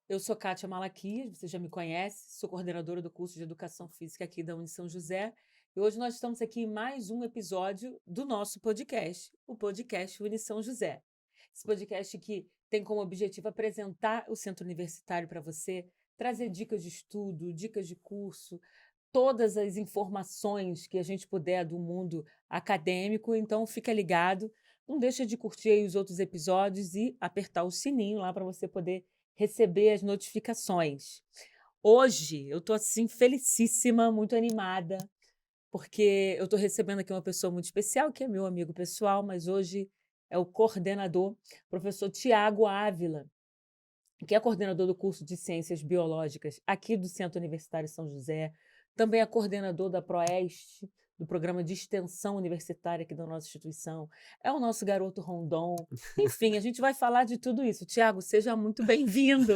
Eu sou Kátia Malaquias, você já me conhece, sou coordenadora do curso de Educação Física aqui da São José. E hoje nós estamos aqui em mais um episódio do nosso podcast, o podcast São José. Esse podcast que tem como objetivo apresentar o centro universitário para você, trazer dicas de estudo, dicas de curso, todas as informações que a gente puder do mundo acadêmico. Então fica ligado, não deixa de curtir aí os outros episódios e apertar o sininho lá para você poder receber as notificações. Hoje eu estou assim felicíssima, muito animada, porque eu estou recebendo aqui uma pessoa muito especial, que é meu amigo pessoal, mas hoje é o coordenador, professor Tiago Ávila, que é coordenador do curso de Ciências Biológicas aqui do Centro Universitário São José, também é coordenador da PROEST, do Programa de Extensão Universitária aqui da nossa instituição, é o nosso garoto Rondon. Enfim, a gente vai falar de tudo isso. Tiago, seja muito bem-vindo.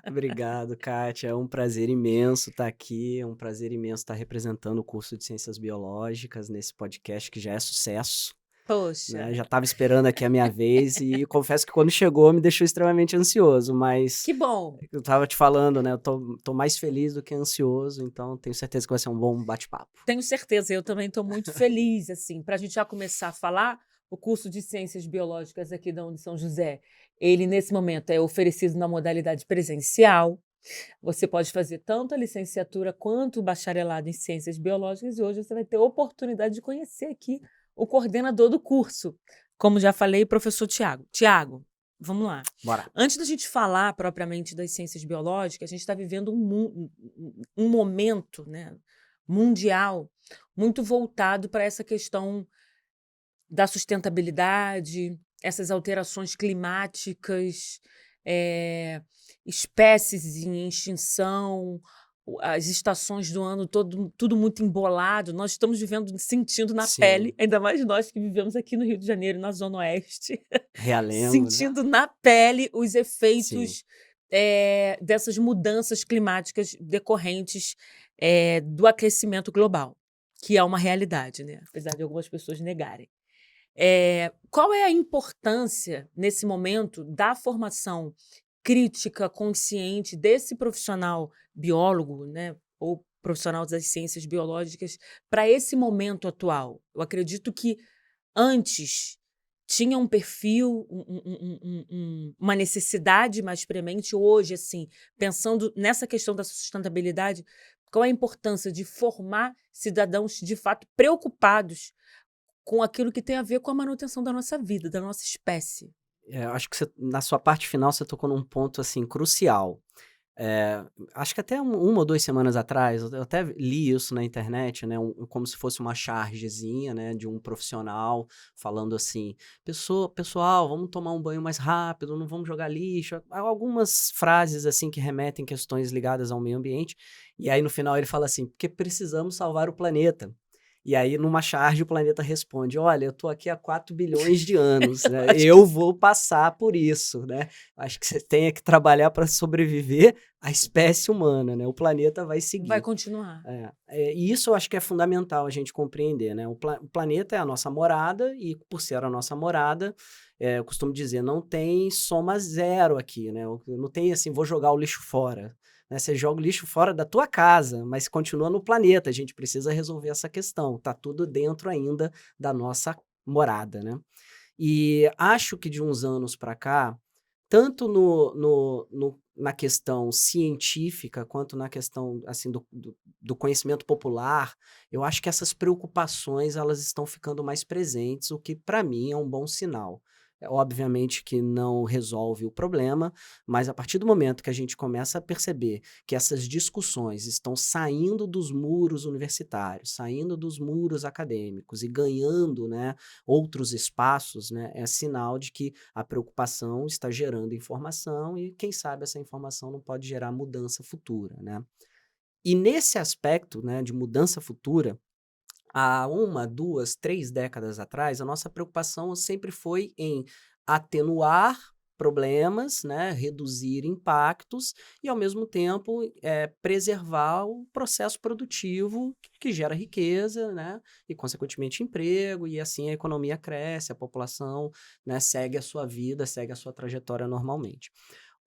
Obrigado, Kátia. É um prazer imenso estar aqui, é um prazer imenso estar representando o curso de Ciências Biológicas nesse podcast que já é sucesso, Poxa, né? Já estava esperando aqui a minha vez e confesso que quando chegou me deixou extremamente ansioso, mas que bom. eu estava te falando, né? Eu tô mais feliz do que ansioso, então tenho certeza que vai ser um bom bate-papo. Tenho certeza, eu também estou muito feliz, assim, para a gente já começar a falar, o curso de Ciências Biológicas aqui da São José, ele nesse momento é oferecido na modalidade presencial. Você pode fazer tanto a licenciatura quanto o bacharelado em Ciências Biológicas e hoje você vai ter a oportunidade de conhecer aqui o coordenador do curso, como já falei, professor Tiago. Tiago, vamos lá. Bora. Antes da gente falar propriamente das ciências biológicas, a gente está vivendo um momento, né, mundial muito voltado para essa questão da sustentabilidade, essas alterações climáticas, espécies em extinção, as estações do ano tudo muito embolado. Nós estamos vivendo, sentindo na pele, Sim, ainda mais nós que vivemos aqui no Rio de Janeiro, na Zona Oeste, realengo, né? sentindo na pele os Sim. efeitos dessas mudanças climáticas decorrentes do aquecimento global, que é uma realidade, né? Apesar de algumas pessoas negarem. Qual é a importância, nesse momento, da formação crítica, consciente desse profissional biólogo, né, ou profissional das ciências biológicas para esse momento atual? Eu acredito que antes tinha um perfil, uma necessidade mais premente. Hoje, assim, pensando nessa questão da sustentabilidade, qual é a importância de formar cidadãos de fato preocupados com aquilo que tem a ver com a manutenção da nossa vida, da nossa espécie? Eu acho que na sua parte final você tocou num ponto assim crucial. Eh, Acho que até uma ou 2 semanas atrás, eu até li isso na internet, né, como se fosse uma chargezinha, né, de um profissional falando assim: Pessoal, vamos tomar um banho mais rápido, não vamos jogar lixo", algumas frases, assim, que remetem questões ligadas ao meio ambiente, e aí no final ele fala assim: "Porque precisamos salvar o planeta". E aí numa charge o planeta responde: "Olha, eu tô aqui há 4 bilhões de anos, Eu né, acho que eu vou passar por isso, né, acho que você tem que trabalhar para sobreviver a espécie humana, né, o planeta vai vai seguir". continuar. E isso eu acho que é fundamental a gente compreender, né, o planeta é a nossa morada e por ser a nossa morada, eu costumo dizer, não tem soma zero aqui, né, não tem assim: "Vou jogar o lixo fora", né, você joga o lixo fora da tua casa, mas continua no planeta, a gente precisa resolver essa questão, tá tudo dentro ainda da nossa morada, né. E acho que de uns anos para cá, tanto na questão científica, quanto na questão, assim, do conhecimento popular, eu acho que essas preocupações elas estão ficando mais presentes, o que para mim é um bom sinal. Obviamente que não resolve o problema, mas a partir do momento que a gente começa a perceber que essas discussões estão saindo dos muros universitários, saindo dos muros acadêmicos e ganhando, né, outros espaços, né, é sinal de que a preocupação está gerando informação e, quem sabe, essa informação não pode gerar mudança futura, né. E nesse aspecto, né, de mudança futura, há uma, 2, 3 décadas atrás, a nossa preocupação sempre foi em atenuar problemas, né, reduzir impactos e, ao mesmo tempo, preservar o processo produtivo que gera riqueza, né, e, consequentemente, emprego, e assim a economia cresce, a população, né, segue a sua vida, segue a sua trajetória normalmente.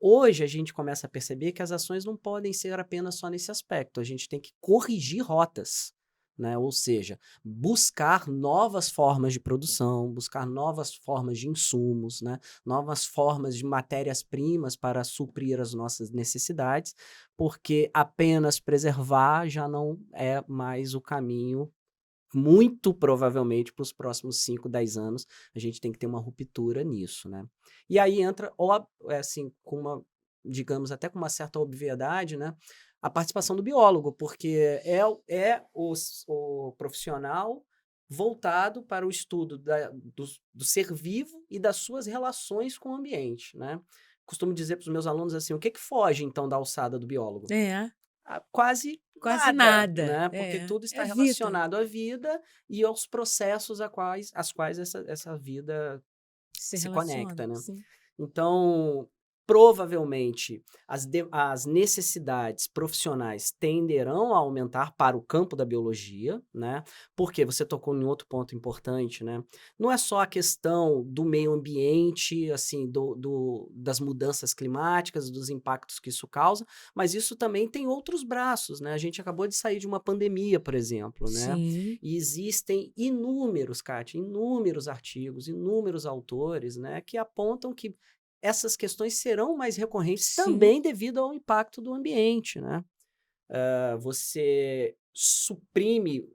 Hoje a gente começa a perceber que as ações não podem ser apenas só nesse aspecto, a gente tem que corrigir rotas, né? Ou seja, buscar novas formas de produção, buscar novas formas de insumos, né? Novas formas de matérias-primas para suprir as nossas necessidades, porque apenas preservar já não é mais o caminho. Muito provavelmente para os próximos 5, 10 anos, a gente tem que ter uma ruptura nisso, né? E aí entra, assim, digamos, até com uma certa obviedade, né? A participação do biólogo, porque o profissional voltado para o estudo do ser vivo e das suas relações com o ambiente, né? Costumo dizer para os meus alunos assim, o que foge, então, da alçada do biólogo? É, Quase quase nada, nada. né? Porque tudo É está vida. relacionado à vida e aos processos às quais essa vida Se se relaciona, conecta, né? sim. Então, provavelmente, as necessidades profissionais tenderão a aumentar para o campo da biologia, né? Porque você tocou em outro ponto importante, né? Não é só a questão do meio ambiente, assim, das mudanças climáticas, dos impactos que isso causa, mas isso também tem outros braços, né? A gente acabou de sair de uma pandemia, por exemplo, né? Sim, E existem inúmeros, Kátia, inúmeros artigos, inúmeros autores, né, que apontam que essas questões serão mais recorrentes sim. também devido ao impacto do ambiente, né? Você suprime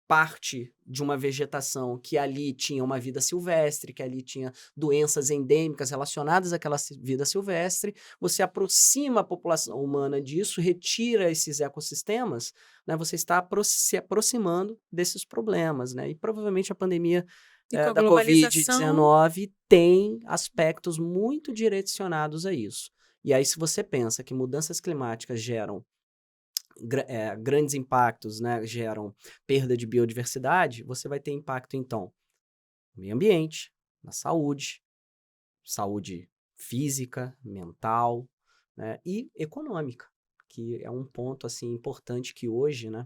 parte de uma vegetação que ali tinha uma vida silvestre, que ali tinha doenças endêmicas relacionadas àquela vida silvestre, você aproxima a população humana disso, retira esses ecossistemas, né, você está se aproximando desses problemas, né? E provavelmente a pandemia E com a da globalização, Covid-19 tem aspectos muito direcionados a isso. E aí, se você pensa que mudanças climáticas geram grandes impactos, né, geram perda de biodiversidade, você vai ter impacto, então, no meio ambiente, na saúde, saúde física, mental, né, e econômica, que é um ponto assim importante que hoje, né,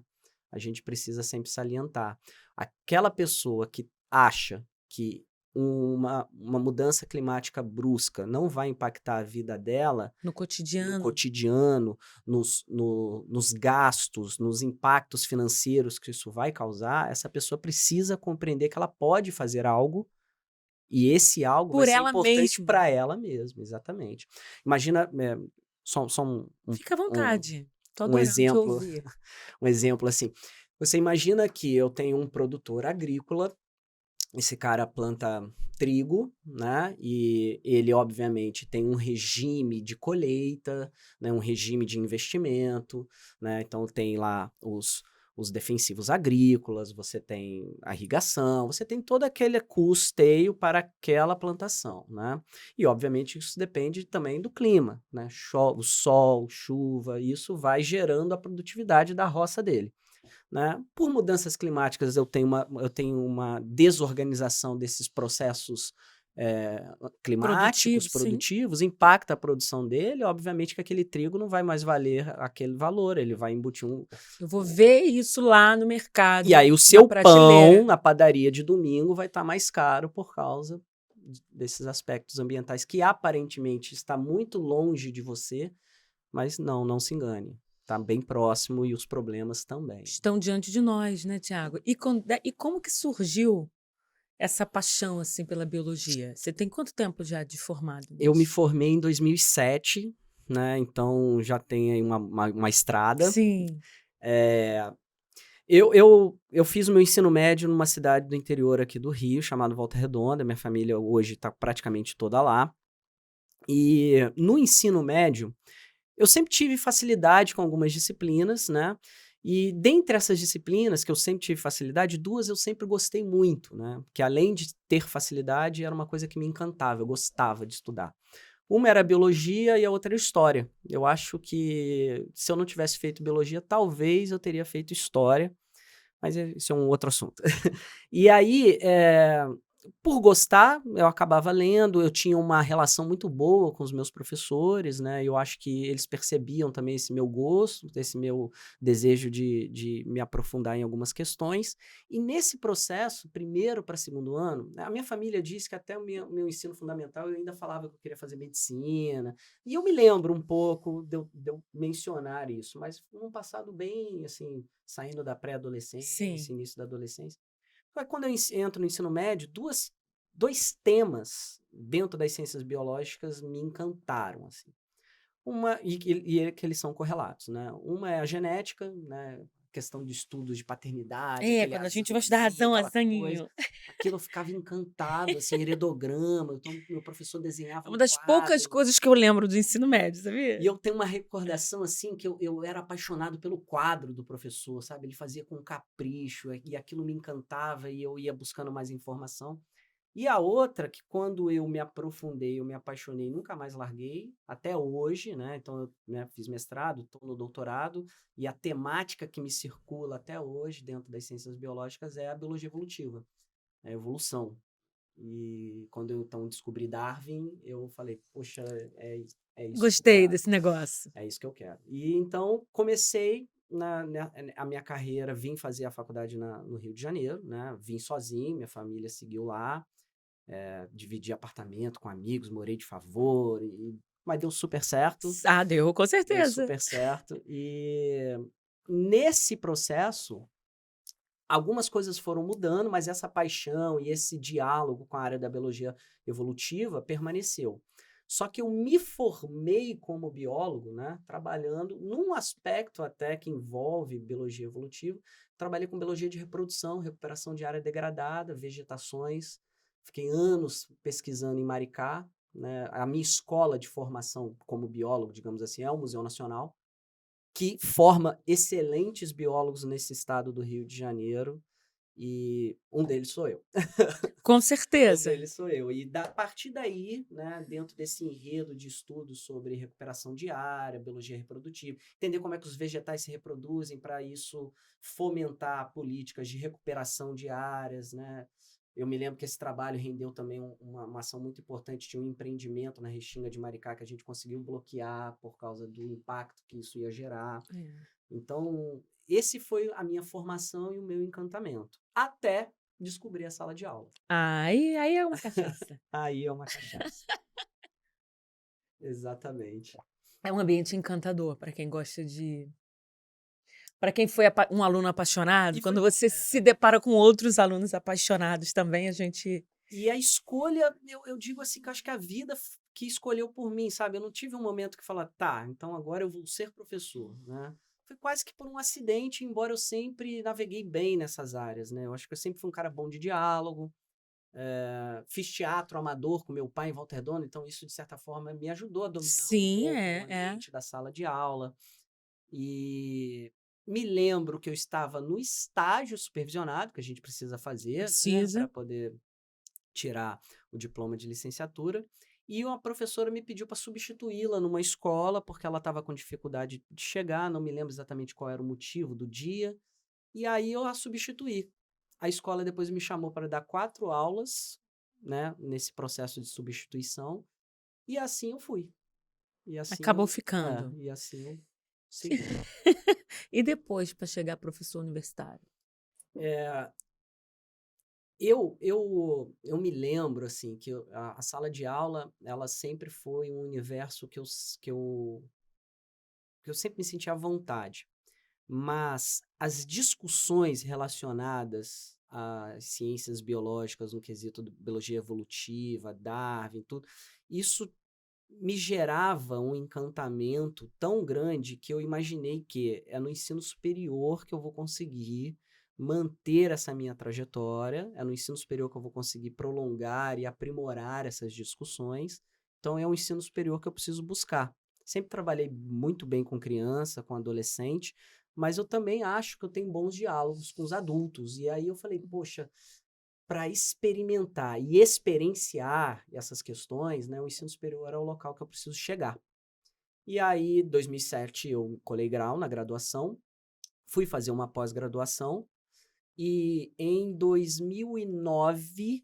a gente precisa sempre salientar. Aquela pessoa que acha que uma mudança climática brusca não vai impactar a vida dela, no no cotidiano. cotidiano, nos gastos, nos impactos financeiros que isso vai causar, essa pessoa precisa compreender que ela pode fazer algo e esse algo vai Por ser ela importante mesma. para ela mesma, exatamente. Imagina, só Fica à vontade. Tô um adorando te exemplo, ouvir. um exemplo assim. Você imagina que eu tenho um produtor agrícola. Esse cara planta trigo, né? E ele, obviamente, tem um regime de colheita, né? Um regime de investimento, né? Então, tem lá os defensivos agrícolas, você tem a irrigação, você tem todo aquele custeio para aquela plantação, né? E, obviamente, isso depende também do clima, né? O sol, chuva, isso vai gerando a produtividade da roça dele, né? Por mudanças climáticas, eu tenho uma desorganização desses processos Produtivo, climáticos, sim. produtivos, impacta a produção dele, obviamente que aquele trigo não vai mais valer aquele valor, ele vai embutir Eu vou ver isso lá no E aí mercado, o na seu pão prateleira. na padaria de domingo vai estar mais caro por causa desses aspectos ambientais que aparentemente está muito longe de você, mas não se engane. Está bem próximo e os problemas também. Estão diante de nós, né, Tiago? E como que surgiu essa paixão, assim, pela biologia? Você tem quanto tempo já de formado Eu me nisso? formei em 2007, né? Então já tem aí uma estrada. Sim. É, eu fiz o meu ensino médio numa cidade do interior aqui do Rio, chamada Volta Redonda. Minha família hoje está praticamente toda lá. E no ensino médio, eu sempre tive facilidade com algumas disciplinas, né? E dentre essas disciplinas que eu sempre tive facilidade, duas eu sempre gostei muito, né? Que além de ter facilidade, era uma coisa que me encantava, eu gostava de estudar. Uma era biologia e a outra era história. Eu acho que se eu não tivesse feito biologia, talvez eu teria feito história, mas isso é um outro assunto. E aí, por gostar, eu acabava lendo, eu tinha uma relação muito boa com os meus professores, né? Eu acho que eles percebiam também esse meu gosto, esse meu desejo de me aprofundar em algumas questões. E nesse processo, primeiro para segundo ano, né, a minha família disse que até o meu ensino fundamental eu ainda falava que eu queria fazer medicina. E eu me lembro um pouco de eu mencionar isso, mas num passado bem, assim, saindo da Sim. pré-adolescência, início da adolescência. Aí, quando eu entro no ensino médio, dois temas dentro das ciências biológicas me encantaram, assim. E que eles são correlatos, né? Uma é a genética, né? Questão de estudos de paternidade, É, aquele quando a gente vai estudar azãozinho, razão, aquela coisa. azaninho. Aquilo eu ficava encantado, assim, heredograma. Então, meu professor É desenhava uma um das poucas quadro. coisas que eu lembro do ensino médio, E sabia? eu tenho uma recordação, assim, que eu era apaixonado pelo quadro do professor, sabe? Ele fazia com capricho, e aquilo me encantava, e eu ia buscando mais informação. E a outra, que quando eu me aprofundei, eu me apaixonei, nunca mais larguei, até hoje, né? Então, eu, né, fiz mestrado, estou no doutorado, e a temática que me circula até hoje dentro das ciências biológicas é a biologia evolutiva, a evolução. E quando eu então descobri Darwin, eu falei, poxa, é isso que eu Gostei quero. desse negócio. É isso que eu quero. E então comecei a minha carreira, vim fazer a faculdade no Rio de Janeiro, né? Vim sozinho, minha família seguiu lá, dividi apartamento com amigos, morei de favor, mas deu super certo, Ah, deu, com deu certeza. super certo. E nesse processo, algumas coisas foram mudando, mas essa paixão e esse diálogo com a área da biologia evolutiva permaneceu. Só que eu me formei como biólogo, né, trabalhando num aspecto até que envolve biologia evolutiva. Trabalhei com biologia de reprodução, recuperação de área degradada, vegetações. Fiquei anos pesquisando em Maricá, né? A minha escola de formação como biólogo, digamos assim, é o Museu Nacional, que forma excelentes biólogos nesse estado do Rio de Janeiro, e um deles sou eu. Com Um certeza. deles sou eu. E a partir daí, né, dentro desse enredo de estudos sobre recuperação diária, biologia reprodutiva, entender como é que os vegetais se reproduzem para isso fomentar políticas de recuperação diárias, né? Eu me lembro que esse trabalho rendeu também uma ação muito importante de um empreendimento na Restinga de Maricá que a gente conseguiu bloquear por causa do impacto que isso ia gerar. É. Então, esse foi a minha formação e o meu encantamento. Até descobrir a sala de aula. Aí é uma cachaça. Aí é uma cachaça. Exatamente. É um ambiente encantador para quem gosta de. Para quem foi um aluno apaixonado, E foi quando você se depara com outros alunos apaixonados também, a gente. e a escolha, eu digo assim, que eu acho que a vida que escolheu por mim, sabe? Eu não tive um momento que fala, tá, então agora eu vou ser professor, né? Foi quase que por um acidente, embora eu sempre naveguei bem nessas áreas, né? Eu acho que eu sempre fui um cara bom de diálogo, fiz teatro amador com meu pai em Volta Redonda, então isso, de certa forma, me ajudou a dominar um Sim, pouco o é. ambiente da sala de aula. E me lembro que eu estava no estágio supervisionado, que a gente precisa fazer, né, para Precisa. poder tirar o diploma de licenciatura. E uma professora me pediu para substituí-la numa escola, porque ela estava com dificuldade de chegar, não me lembro exatamente qual era o motivo do dia. E aí eu a substituí. A escola depois me chamou para dar 4 aulas, né, nesse processo de substituição, e assim eu fui. E assim Acabou eu, ficando. e assim eu segui. E depois, para chegar professor universitário? É, eu me lembro, assim, que a sala de aula, ela sempre foi um universo que eu sempre me senti à vontade. Mas as discussões relacionadas às ciências biológicas no quesito de biologia evolutiva, Darwin, tudo, isso me gerava um encantamento tão grande que eu imaginei que é no ensino superior que eu vou conseguir manter essa minha trajetória, é no ensino superior que eu vou conseguir prolongar e aprimorar essas discussões. Então, é um ensino superior que eu preciso buscar. Sempre trabalhei muito bem com criança, com adolescente, mas eu também acho que eu tenho bons diálogos com os adultos. E aí eu falei, poxa, para experimentar e experienciar essas questões, né, o ensino superior é o local que eu preciso chegar. E aí, em 2007, eu colei grau na graduação, fui fazer uma pós-graduação, e em 2009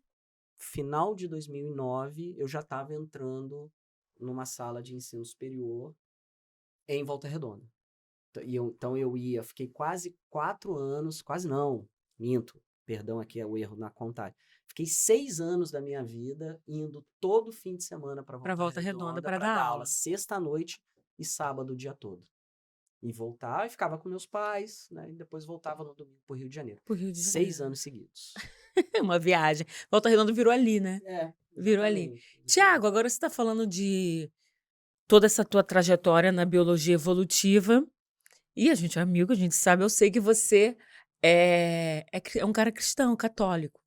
final de 2009, eu já estava entrando numa sala de ensino superior em Volta Redonda. Então eu fiquei quase 4 anos, quase não, minto, perdão, aqui é o erro na contagem. Fiquei 6 anos da minha vida indo todo fim de semana para Para Volta Volta Redonda Redonda para para dar dar aula, aula. sexta à noite e sábado o dia todo. E voltava e ficava com meus pais, né? E depois voltava no domingo para o Rio de Janeiro. Pro Rio de 6 Janeiro. anos seguidos. Uma viagem. Volta Redonda virou ali, né? Virou ali. Exatamente. Tiago, agora você está falando de toda essa tua trajetória na biologia evolutiva. E a gente é amigo, a gente sabe, eu sei que você é um cara cristão, católico.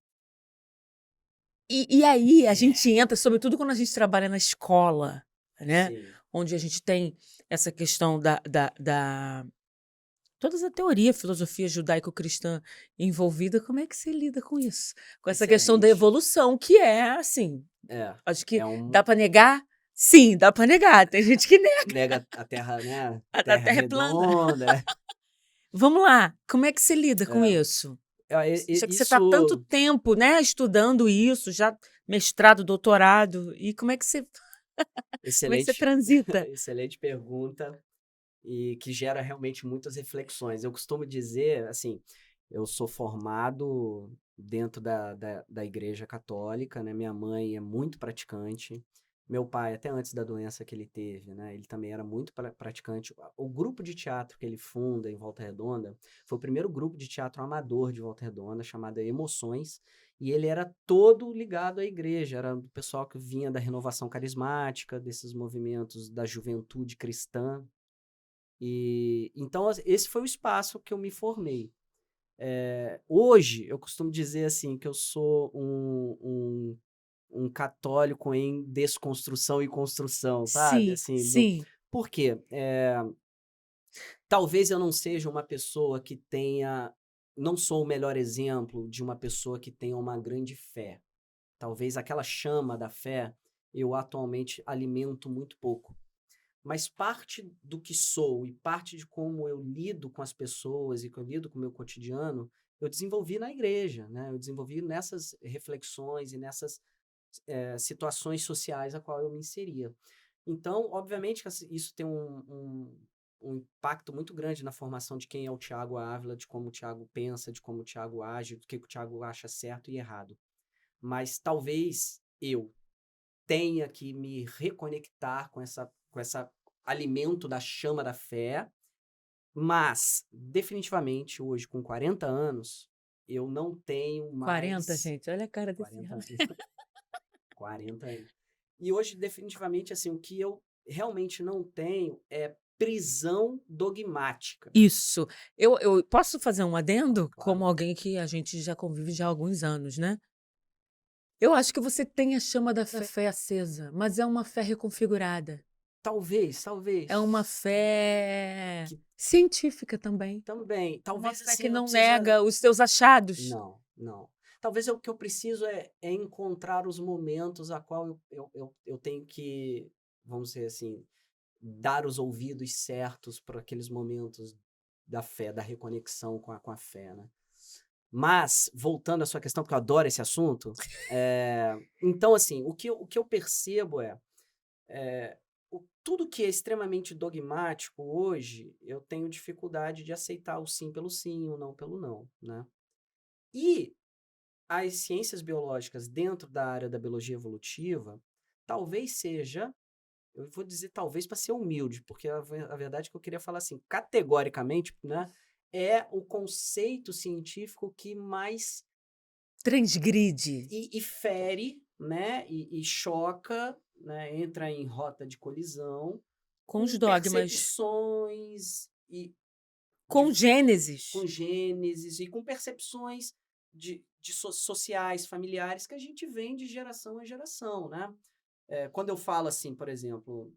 E aí a gente entra, sobretudo quando a gente trabalha na escola, né? Sim. Onde a gente tem essa questão da toda essa teoria, filosofia judaico-cristã envolvida. Como é que você lida com isso? Com essa questão da Excelente. evolução, que é assim, acho que É um dá para negar? Sim, dá para negar. Tem gente que nega. nega a terra, né? A Terra Terra é plana. redonda. Vamos lá, como é que você lida com É. isso? Já que você está tanto Isso, tempo, né, estudando isso, já mestrado, doutorado, e como é que você excelente, transita? excelente pergunta e que gera realmente muitas reflexões. Eu costumo dizer, assim, eu sou formado dentro da Igreja Católica, né? Minha mãe é muito praticante. Meu pai, até antes da doença que ele teve, né? Ele também era muito praticante. O grupo de teatro que ele funda em Volta Redonda foi o primeiro grupo de teatro amador de Volta Redonda, chamado Emoções, e ele era todo ligado à igreja, era o pessoal que vinha da renovação carismática, desses movimentos da juventude cristã. E então esse foi o espaço que eu me formei. Hoje, eu costumo dizer assim que eu sou um católico em desconstrução e construção, sabe? Sim, Assim, sim. por quê? Talvez eu não seja uma pessoa que tenha. Não sou o melhor exemplo de uma pessoa que tenha uma grande fé. Talvez aquela chama da fé eu atualmente alimento muito pouco. Mas parte do que sou e parte de como eu lido com as pessoas e que eu lido com o meu cotidiano, eu desenvolvi na igreja, né? Eu desenvolvi nessas reflexões e nessas situações sociais a qual eu me inseria. Então, obviamente que isso tem um impacto muito grande na formação de quem é o Tiago Ávila, de como o Tiago pensa, de como o Tiago age, do que o Tiago acha certo e errado. Mas talvez eu tenha que me reconectar com essa alimento da chama da fé, mas definitivamente hoje com 40 anos eu não tenho 40, mais gente, olha a cara desse 40 homem. anos. 40 anos. E hoje definitivamente assim, o que eu realmente não tenho é prisão dogmática. Isso. Eu posso fazer um adendo como Claro. alguém que a gente já convive já há alguns anos, né? Eu acho que você tem a chama da fé acesa, mas é uma fé reconfigurada. Talvez É uma fé que científica também. também, Uma talvez fé assim que eu não precisa. nega os teus achados. Não. Talvez o que eu preciso é encontrar os momentos a qual eu tenho que, vamos dizer assim, dar os ouvidos certos para aqueles momentos da fé, da reconexão com a fé, né? Mas, voltando à sua questão, porque eu adoro esse assunto, então, assim, o que eu percebo é tudo que é extremamente dogmático hoje, eu tenho dificuldade de aceitar o sim pelo sim, o não pelo não, né? E as ciências biológicas dentro da área da biologia evolutiva, talvez seja, eu vou dizer talvez para ser humilde, porque a verdade é que eu queria falar assim, categoricamente, né, é o conceito científico que mais Transgride e fere, né, e choca, né, entra em rota de colisão com os com dogmas, percepções e de, com Gênesis. com gênesis e com percepções sociais, familiares, que a gente vem de geração a geração, né? Quando eu falo assim, por exemplo,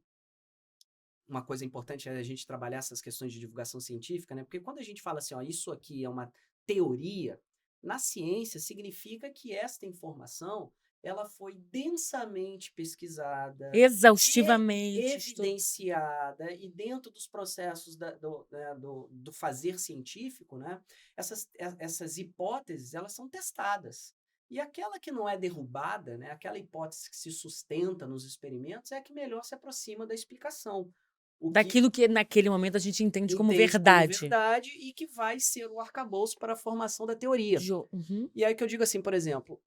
uma coisa importante é a gente trabalhar essas questões de divulgação científica, né? Porque quando a gente fala assim, ó, isso aqui é uma teoria, na ciência significa que esta informação ela foi densamente pesquisada, Exaustivamente estudado. evidenciada e dentro dos processos do fazer científico, né, essas hipóteses elas são testadas. E aquela que não é derrubada, né, aquela hipótese que se sustenta nos experimentos, é a que melhor se aproxima da explicação. O que Daquilo que naquele momento a gente entende como entende como verdade. verdade e que vai ser o arcabouço para a formação da teoria. Uhum. E aí que eu digo assim, por exemplo,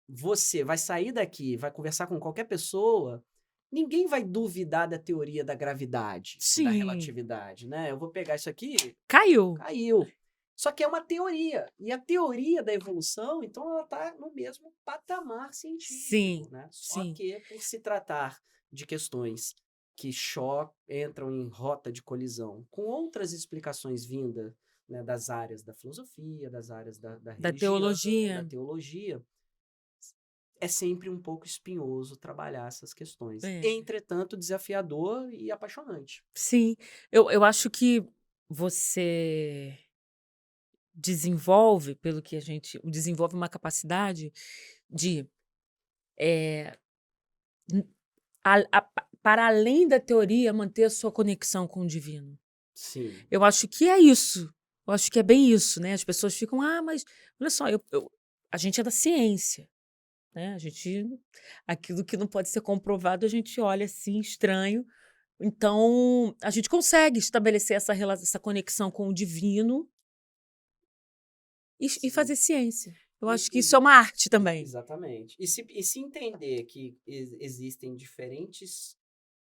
você vai sair daqui, vai conversar com qualquer pessoa, ninguém vai duvidar da teoria da gravidade, da Sim. relatividade, né? Eu vou pegar isso aqui, Caiu. caiu. Só que é uma teoria. E a teoria da evolução, então, ela está no mesmo patamar Sim, científico, né? Só sim. que, por se tratar de questões que entram em rota de colisão com outras explicações vindas, né, das áreas da filosofia, das áreas da Da religião, da teologia. teologia, é sempre um pouco espinhoso trabalhar essas questões. É. Entretanto, desafiador e apaixonante. Sim. Eu acho que você desenvolve, pelo que a gente desenvolve uma capacidade de, eh, n para além da teoria, manter a sua conexão com o divino. Sim, Eu acho que é isso. Eu acho que é bem isso, né, as pessoas ficam: "Ah, mas olha só, eu" a gente é da ciência, né, a gente aquilo que não pode ser comprovado, a gente olha assim estranho. Então, a gente consegue estabelecer essa conexão com o divino e sim. fazer ciência. Eu E, acho que isso é e- uma arte também. exatamente. E se entender que existem diferentes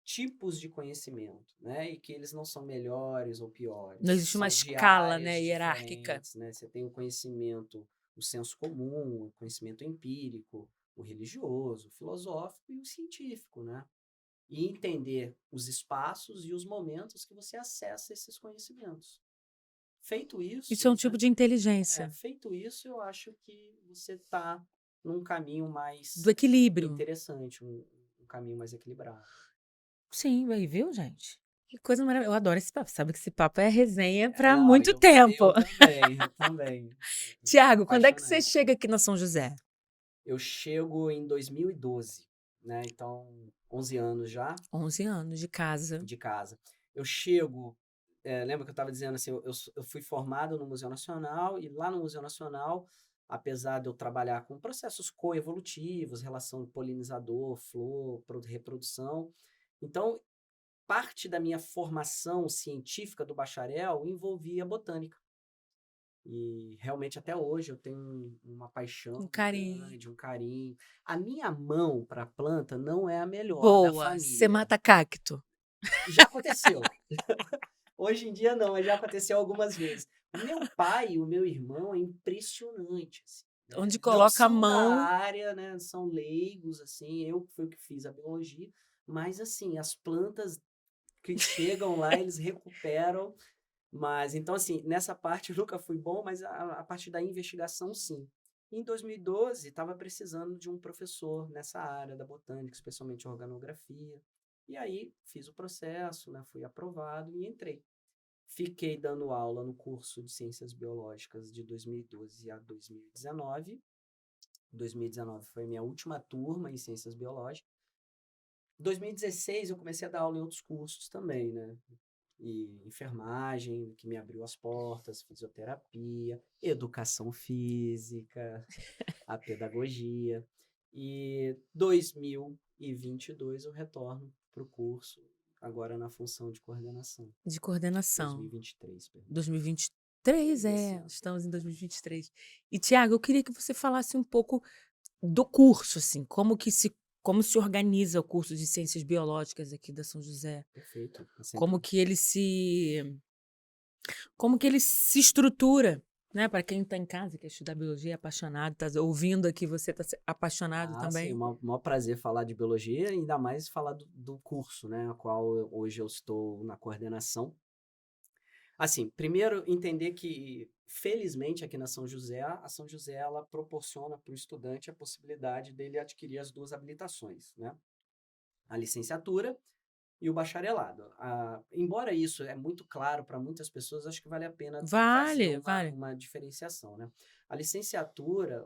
tipos de conhecimento, né? E que eles não são melhores ou Não piores, existe uma são de escala, áreas né, hierárquica. diferentes, né? Você tem o conhecimento, o senso comum, o conhecimento empírico, o religioso, o filosófico e o científico, né? E entender os espaços e os momentos que você acessa esses conhecimentos. Feito Isso é um isso, tipo né? de inteligência, Feito isso, eu acho que você está num caminho do mais equilíbrio. interessante, um caminho mais equilibrado. Sim, aí viu, gente? Que coisa maravilhosa. Eu adoro esse papo. Sabe que esse papo é resenha para Não, muito eu tempo. também, eu também. Tiago, quando é que você Apaixonante. chega aqui na São José? Eu chego em 2012, né? Então, 11 anos já 11 anos de casa. de casa. Eu chego, lembra que eu estava dizendo assim, eu fui formado no Museu Nacional e lá no Museu Nacional, apesar de eu trabalhar com processos coevolutivos, relação polinizador, flor, reprodução, então parte da minha formação científica do bacharel envolvia botânica. E realmente até hoje eu tenho uma paixão Um muito carinho. grande, um carinho. A minha mão para a planta não é a melhor da Boa. Você família. mata cacto. Já aconteceu. Hoje em dia não, mas já aconteceu algumas vezes. O meu pai e o meu irmão é impressionante, assim, Onde né? Não coloca a são da mão. área, né? São leigos, assim. Eu fui o que fiz a biologia, mas assim as plantas que chegam lá eles recuperam. Mas então assim nessa parte eu nunca fui bom, mas a parte da investigação sim. Em 2012 estava precisando de um professor nessa área da botânica, especialmente organografia. E aí fiz o processo, né? Fui aprovado e entrei. Fiquei dando aula no curso de Ciências Biológicas de 2012 a 2019. 2019 foi minha última turma em Ciências Biológicas. Em 2016 eu comecei a dar aula em outros cursos também, né? E enfermagem, que me abriu as portas, fisioterapia, educação física, a pedagogia. E 2022 eu retorno para o curso, agora na função de coordenação. De coordenação. 2023, perdão. 2023, Esse é, ano. estamos em 2023. E Tiago, eu queria que você falasse um pouco do curso, assim, como se organiza o curso de Ciências Biológicas aqui da São José, Perfeito. É como sempre que ele se como que ele se estrutura, né, para quem está em casa e quer estudar biologia, é apaixonado, está ouvindo aqui, você está apaixonado sim, também. o maior prazer falar de biologia, ainda mais falar do curso, né, a qual hoje eu estou na coordenação. Assim, primeiro entender que, felizmente, aqui na São José, a São José ela proporciona para o estudante a possibilidade dele adquirir as duas habilitações, né? A licenciatura e o bacharelado. Embora isso é muito claro para muitas pessoas, acho que vale a pena fazer Vale, uma, vale. uma diferenciação, né? A licenciatura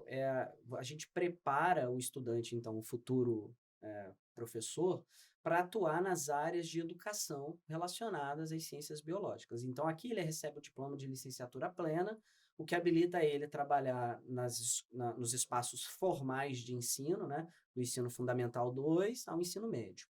a gente prepara o estudante, então, o futuro professor, para atuar nas áreas de educação relacionadas às ciências biológicas. Então, aqui ele recebe o diploma de licenciatura plena, o que habilita ele a trabalhar nos espaços formais de ensino, né? Do ensino fundamental 2 ao ensino médio.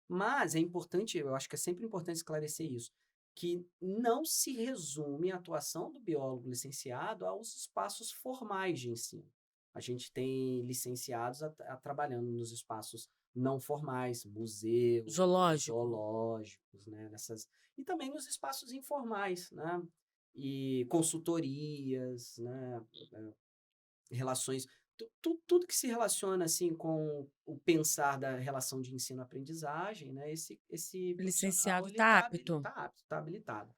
Mas é importante, eu acho que é sempre importante esclarecer isso, que não se resume a atuação do biólogo licenciado aos espaços formais de ensino. A gente tem licenciados trabalhando nos espaços não formais, museus, Zoológico. zoológicos, né? E também nos espaços informais, né? E consultorias, né? Relações, tudo que se relaciona assim com o pensar da relação de ensino-aprendizagem, né? Esse profissional Licenciado ele está está apto. apto, está habilitado.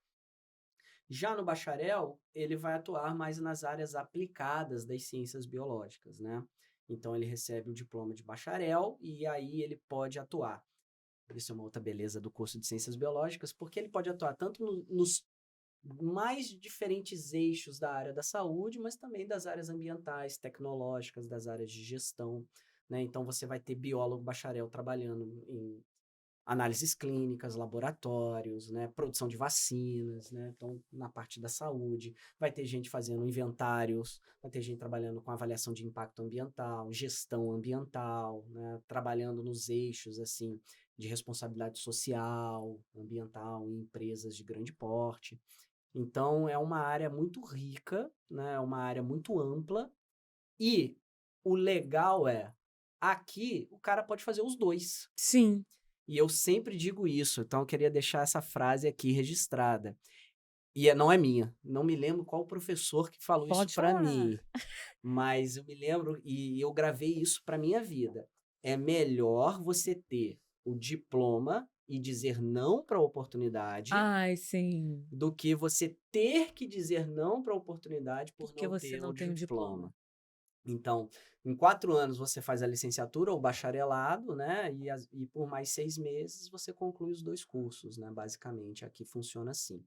Já no bacharel, ele vai atuar mais nas áreas aplicadas das ciências biológicas, né? Então ele recebe o diploma de bacharel e aí ele pode atuar. Isso é uma outra beleza do curso de ciências biológicas, porque ele pode atuar tanto nos mais diferentes eixos da área da saúde, mas também das áreas ambientais, tecnológicas, das áreas de gestão, né? Então você vai ter biólogo bacharel trabalhando em análises clínicas, laboratórios, né? Produção de vacinas, né? Então, na parte da saúde, vai ter gente fazendo inventários, vai ter gente trabalhando com avaliação de impacto ambiental, gestão ambiental, né? Trabalhando nos eixos, assim, de responsabilidade social, ambiental, em empresas de grande porte. Então, é uma área muito rica, né? É uma área muito ampla. E o legal aqui o cara pode fazer os dois. Sim. E eu sempre digo isso, então eu queria deixar essa frase aqui registrada. E não é minha. Não me lembro qual professor que falou isso Pode para falar. mim, mas eu me lembro e eu gravei isso para minha vida. É melhor você ter o diploma e dizer não para a oportunidade Ai, sim. do que você ter que dizer não para a oportunidade por Porque não você ter o não tem o diploma. diploma. Então, em 4 anos você faz a licenciatura ou bacharelado, né? E por mais 6 meses você conclui os 2 cursos, né? Basicamente, aqui funciona assim.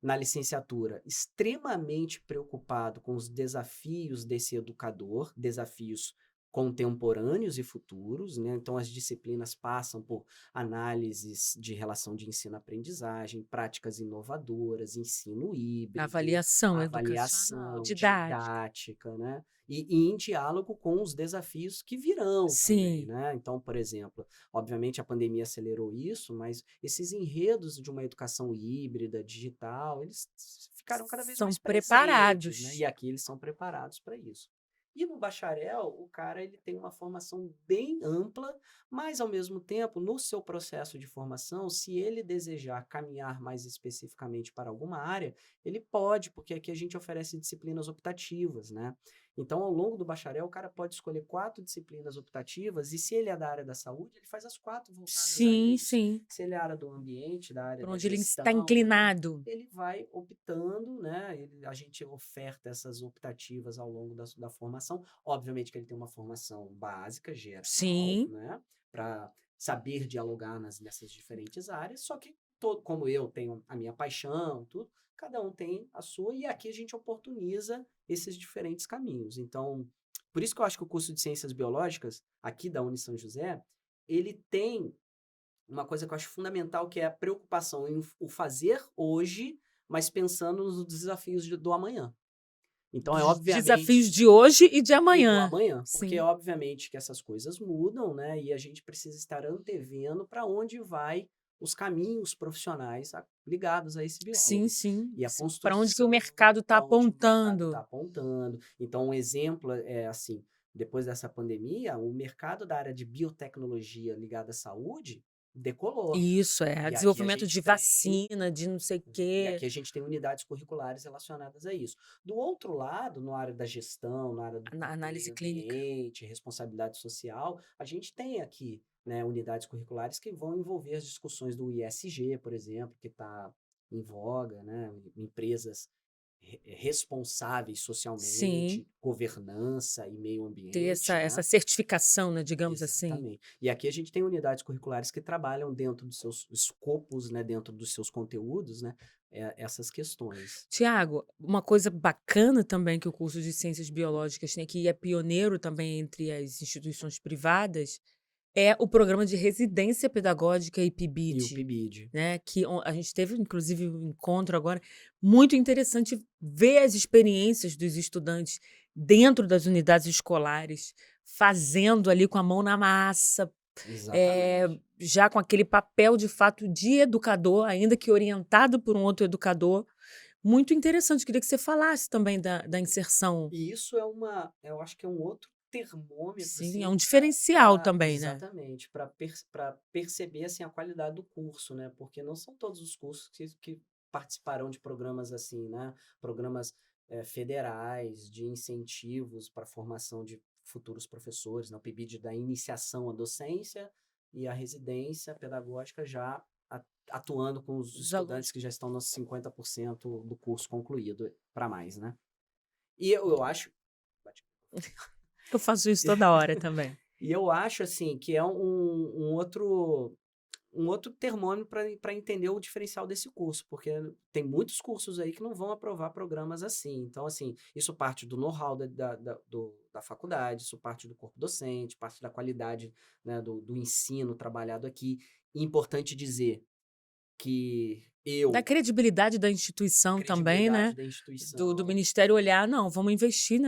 Na licenciatura, extremamente preocupado com os desafios desse educador, desafios contemporâneos e futuros, né? Então, as disciplinas passam por análises de relação de ensino-aprendizagem, práticas inovadoras, ensino híbrido, Avaliação educacional, avaliação, didática. didática, né? E em diálogo com os desafios que virão também, Sim. né? Então, por exemplo, obviamente a pandemia acelerou isso, mas esses enredos de uma educação híbrida, digital, eles ficaram cada vez São mais presentes, né? preparados. E aqui eles são preparados para isso. E no bacharel, o cara ele tem uma formação bem ampla, mas ao mesmo tempo, no seu processo de formação, se ele desejar caminhar mais especificamente para alguma área, ele pode, porque aqui a gente oferece disciplinas optativas, né? Então, ao longo do bacharel, o cara pode escolher 4 disciplinas optativas, e se ele é da área da saúde, ele faz as 4 voltadas a Sim, isso. sim. Se ele é da área do ambiente, da área Por da onde ele está gestão, inclinado. ele vai optando, né? A gente oferta essas optativas ao longo da formação. Obviamente que ele tem uma formação básica, geral, Sim. né? Para saber dialogar nessas diferentes áreas, só que como eu tenho a minha paixão, tudo, cada um tem a sua, e aqui a gente oportuniza esses diferentes caminhos. Então, por isso que eu acho que o curso de Ciências Biológicas, aqui da Uni São José, ele tem uma coisa que eu acho fundamental, que é a preocupação em o fazer hoje, mas pensando nos desafios do amanhã. Então, é Dos obviamente desafios de hoje e de e do amanhã. amanhã, porque é Sim. obviamente que essas coisas mudam, né? E a gente precisa estar antevendo para onde vai os caminhos profissionais ligados a esse Sim, biólogo. sim. E a Para onde que o construção mercado está para onde o mercado está apontando. apontando. Então, um exemplo é assim, depois dessa pandemia, o mercado da área de biotecnologia ligada à saúde decolou. Isso, E aqui a desenvolvimento gente de tem vacina, de não sei o e quê, aqui a gente tem unidades curriculares relacionadas a isso. Do outro lado, na área da gestão, na área do análise meio clínica. ambiente, responsabilidade social, a gente tem aqui, né, unidades curriculares que vão envolver as discussões do ISG, por exemplo, que está em voga, né, empresas responsáveis Sim, socialmente, governança e meio ter ambiente, essa né? certificação, né, digamos assim. Exatamente. E aqui a gente tem unidades curriculares que trabalham dentro dos seus escopos, né, dentro dos seus conteúdos, né, essas questões. Tiago, uma coisa bacana também que o curso de Ciências Biológicas tem aqui, e é pioneiro também entre as instituições privadas, é o programa de residência pedagógica E o IPBID, PIBID. né? A gente teve, inclusive, um encontro agora muito interessante ver as experiências dos estudantes dentro das unidades escolares, fazendo ali com a mão na massa, Exatamente. já com aquele papel de fato de educador, ainda que orientado por um outro educador. Muito interessante. Queria que você falasse também da inserção. E isso eu acho que é um outro termômetro, Sim, é assim, um diferencial também, né? exatamente, para perceber, assim, a qualidade do curso, né? Porque não são todos os cursos que participarão de programas assim, né? Programas federais, de incentivos para a formação de futuros professores, né? O PIBID da iniciação à docência e a residência pedagógica já atuando com os Os alunos. estudantes que já estão nos 50% do curso concluído para mais, né? E eu acho. Eu faço isso toda hora também. E eu acho assim que é um outro termômetro para entender o diferencial desse curso, porque tem muitos cursos aí que não vão aprovar programas assim. Então, assim, isso parte do know-how da faculdade, isso parte do corpo docente, parte da qualidade, né, do ensino trabalhado aqui. E importante dizer que Da credibilidade da instituição também, credibilidade né? da Do instituição. ministério olhar, não, vamos investir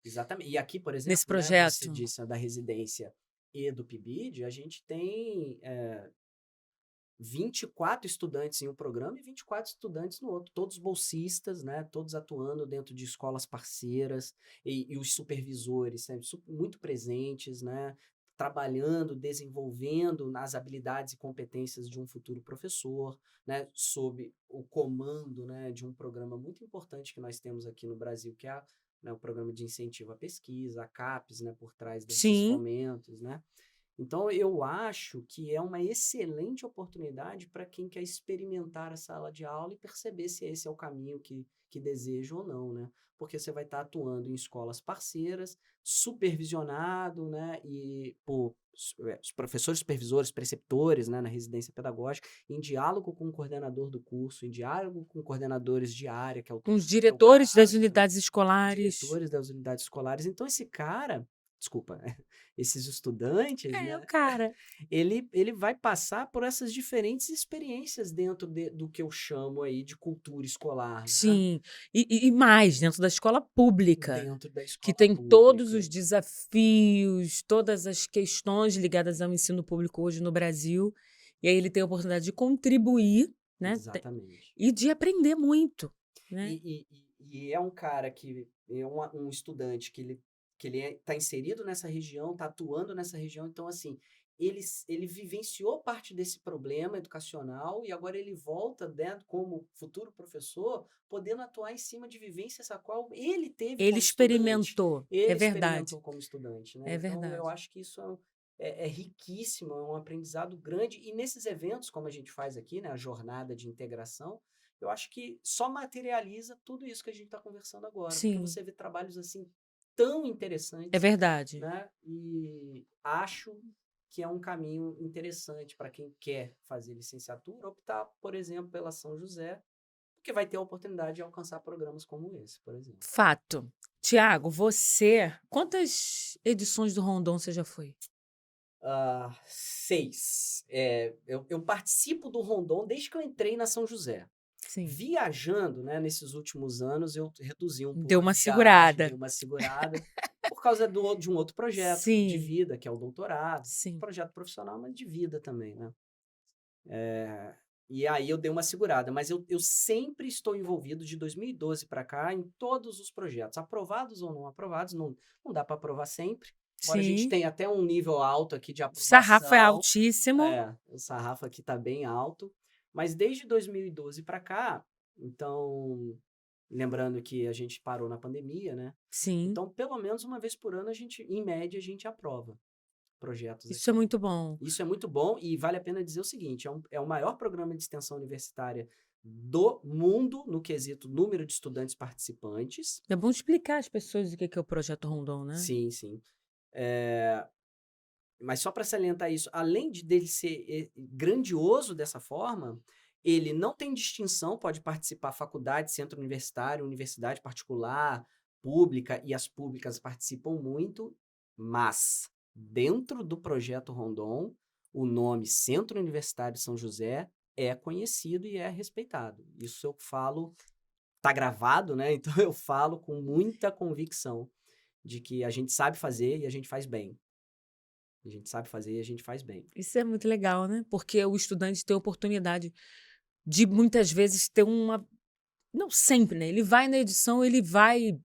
Exatamente. E aqui, por nesse exemplo, né, você projeto. disse da residência e do PIBID, a gente tem 24 estudantes em um programa e 24 estudantes no outro, todos bolsistas, né, todos atuando dentro de escolas parceiras e os supervisores, né, muito presentes, né, trabalhando, desenvolvendo as habilidades e competências de um futuro professor, né, sob o comando, né, de um programa muito importante que nós temos aqui no Brasil, que é né, o programa de incentivo à pesquisa, a CAPES, né, por trás desses Sim, fomentos, né? Então, eu acho que é uma excelente oportunidade para quem quer experimentar a sala de aula e perceber se esse é o caminho que deseja ou não, né? Porque você vai estar atuando em escolas parceiras, supervisionado, né? E por os professores supervisores, preceptores, né, na residência pedagógica, em diálogo com o coordenador do curso, em diálogo com coordenadores de área, com os que é o diretores das caso, unidades escolares. diretores das unidades escolares. Então, esse cara, desculpa, esses estudantes, É, o né, cara. ele vai passar por essas diferentes experiências dentro do que eu chamo aí de cultura escolar, né? Sim. E mais, dentro da escola pública, Dentro da que escola tem todos os pública. desafios, todas as questões ligadas ao ensino público hoje no Brasil. E aí ele tem a oportunidade de contribuir, né? Exatamente. E de aprender muito, né? E é um cara que é um estudante que ele está inserido nessa região, está atuando nessa região, então assim, ele vivenciou parte desse problema educacional e agora ele volta, né, como futuro professor, podendo atuar em cima de vivências a qual ele teve Ele como estudante. experimentou. É Ele verdade. experimentou como estudante, né? É Então eu verdade. acho que isso é riquíssimo, é um aprendizado grande. E nesses eventos, como a gente faz aqui, né, a jornada de integração, eu acho que só materializa tudo isso que a gente está conversando agora, porque Sim, você vê trabalhos assim tão é interessantes, verdade. né? E acho que é um caminho interessante para quem quer fazer licenciatura, optar, por exemplo, pela São José, porque vai ter a oportunidade de alcançar programas como esse, por exemplo. Fato. Tiago, você. Quantas edições do Rondon você já foi? 6. Eu participo do Rondon desde que eu entrei na São José. Sim. Viajando, né, nesses últimos anos, eu reduzi um Deu pouco a uma viagem, dei segurada. uma segurada, por causa de um outro projeto de Sim, vida, que é o doutorado. sim. Projeto profissional, mas de vida também, né? E aí eu dei uma segurada, mas eu sempre estou envolvido de 2012 para cá em todos os projetos, aprovados ou não aprovados, não dá para aprovar sempre. Embora a gente Sim. tenha até um nível alto aqui de O sarrafo é aprovação, altíssimo. o sarrafo aqui está bem alto, mas desde 2012 para cá, então, lembrando que a gente parou na pandemia, né? Sim. Então, pelo menos uma vez por ano, em média, a gente aprova projetos Isso é aqui. muito bom. Isso é muito bom e vale a pena dizer o seguinte: é o maior programa de extensão universitária do mundo no quesito número de estudantes participantes. É bom explicar às pessoas o que é o Projeto Rondon, né? Sim, sim. Mas só para salientar isso, além dele ser grandioso dessa forma, ele não tem distinção, pode participar faculdade, centro universitário, universidade particular, pública, e as públicas participam muito, mas dentro do projeto Rondon, o nome Centro Universitário de São José é conhecido e é respeitado. Isso eu falo, tá gravado, né? Então eu falo com muita convicção de que a gente sabe fazer e a gente faz bem. A gente sabe fazer e a gente faz bem. Isso é muito legal, né? Porque o estudante tem a oportunidade de muitas vezes ter uma. Não sempre, né? Ele vai na edição, ele vai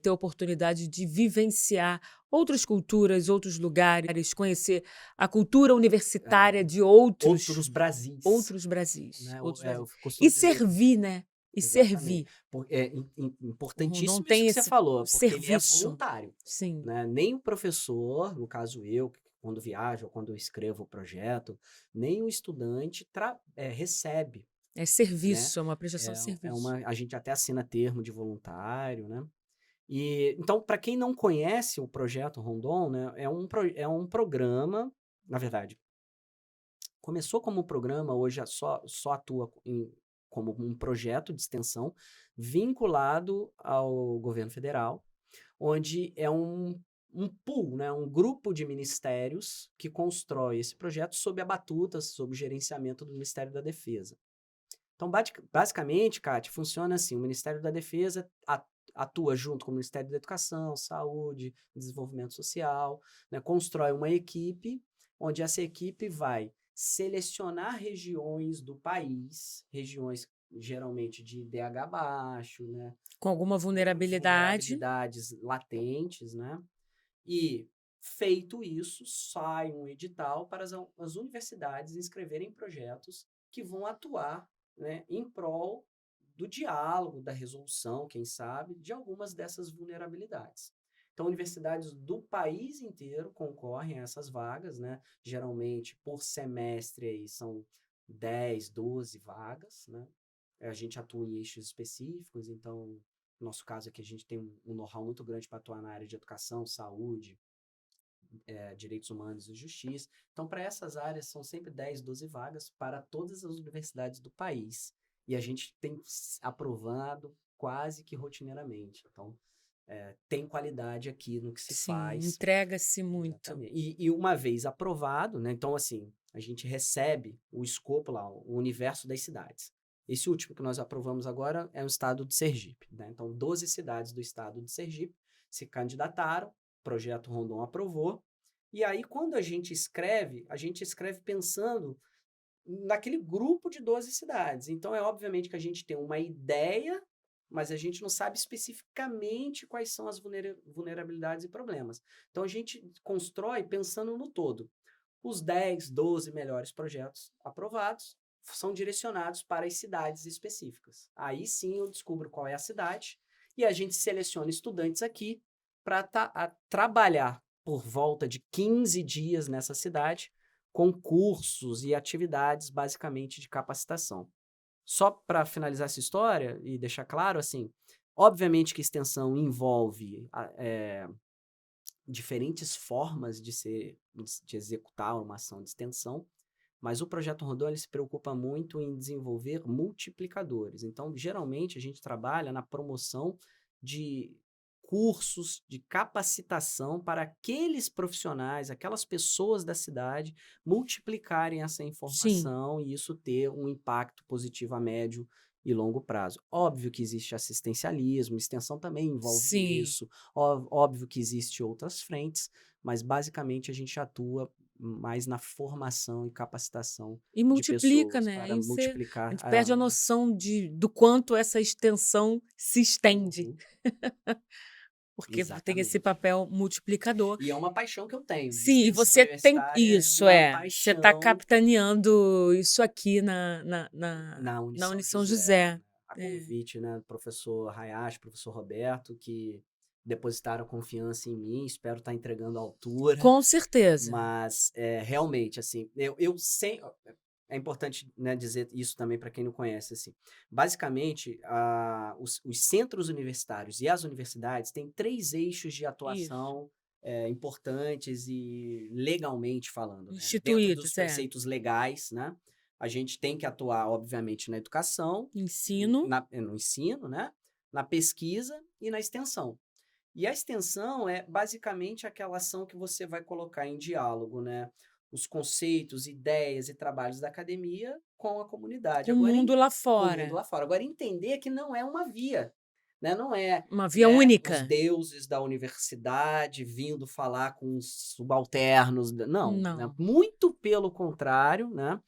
ter a oportunidade de vivenciar outras culturas, outros lugares, conhecer a cultura universitária de Outros Brasis, outros Brasis, né? outros Eu Brasis. E costumo dizer que servir, né? E exatamente. servir. É O Rondon importantíssimo isso tem que você esse falou, porque ele é serviço. voluntário, Sim. né? Nem o professor, no caso eu, quando viajo ou quando eu escrevo o projeto, nem o estudante recebe, É né? serviço, é uma prestação de serviço. A gente até assina termo de voluntário, né? E então, para quem não conhece o projeto Rondon, né, é um programa, na verdade, começou como um programa, hoje só atua como um projeto de extensão vinculado ao governo federal, onde é um pool, né, um grupo de ministérios que constrói esse projeto sob a batuta, sob o gerenciamento do Ministério da Defesa. Então, basicamente, Kátia, funciona assim: o Ministério da Defesa atua junto com o Ministério da Educação, Saúde, Desenvolvimento Social, né, constrói uma equipe, onde essa equipe vai selecionar regiões do país, regiões geralmente de IDH baixo, né, Com alguma vulnerabilidade. vulnerabilidades latentes, né, e feito isso, sai um edital para as universidades inscreverem projetos que vão atuar, né, em prol do diálogo, da resolução, quem sabe, de algumas dessas vulnerabilidades. Então, universidades do país inteiro concorrem a essas vagas, né? Geralmente, por semestre, aí, são 10, 12 vagas, né? A gente atua em eixos específicos, então, no nosso caso aqui, a gente tem um know-how muito grande para atuar na área de educação, saúde, direitos humanos e justiça. Então, para essas áreas, são sempre 10, 12 vagas para todas as universidades do país. E a gente tem aprovado quase que rotineiramente. Então, tem qualidade aqui no que se Sim, faz. entrega-se muito. Exatamente. E uma vez aprovado, né? Então, assim, a gente recebe o escopo lá, o universo das cidades. Esse último que nós aprovamos agora é o estado de Sergipe, né? Então, 12 cidades do estado de Sergipe se candidataram, o projeto Rondon aprovou, e aí quando a gente escreve pensando naquele grupo de 12 cidades. Então, é obviamente que a gente tem uma ideia, mas a gente não sabe especificamente quais são as vulnerabilidades e problemas. Então, a gente constrói pensando no todo. Os 10, 12 melhores projetos aprovados são direcionados para as cidades específicas. Aí sim eu descubro qual é a cidade e a gente seleciona estudantes aqui para trabalhar por volta de 15 dias nessa cidade, com cursos e atividades basicamente de capacitação. Só para finalizar essa história e deixar claro, assim, obviamente que extensão envolve diferentes formas de executar uma ação de extensão, mas o projeto Rondon ele se preocupa muito em desenvolver multiplicadores. Então, geralmente, a gente trabalha na promoção de cursos de capacitação para aqueles profissionais, aquelas pessoas da cidade multiplicarem essa Sim, informação e isso ter um impacto positivo a médio e longo prazo. Óbvio que existe assistencialismo, extensão também envolve sim. isso, óbvio que existe outras frentes, mas basicamente a gente atua mais na formação e capacitação E de multiplica, pessoas né? para Aí a multiplicar gente perde a noção do quanto essa extensão se estende, Uhum, porque tem esse exatamente. papel multiplicador. E é uma paixão que eu tenho, né? Sim, e Extensão você tem universitária é isso, uma você está paixão capitaneando isso aqui na na Unição Unisão José, né? José. A É. convite, né, do professor Hayashi, professor Roberto, que depositaram confiança em mim, espero estar entregando à altura. Com certeza. Mas, realmente, assim, eu sem é importante, né, dizer isso também para quem não conhece, assim. Basicamente, os centros universitários e as universidades têm 3 eixos de Isso. atuação, importantes e legalmente falando, né. Dentro dos Instituídos, preceitos legais, né, a gente tem que atuar, obviamente, na educação, ensino. no ensino, né, na pesquisa e na extensão. E a extensão é basicamente aquela ação que você vai colocar em diálogo, né? Os conceitos, ideias e trabalhos da academia com a comunidade. Com o Agora, mundo lá com o mundo fora. lá fora. Agora, entender que não é uma via, né? Não é, Uma via os única. deuses da universidade vindo falar com os subalternos. Não, né? Não. Muito pelo contrário, né?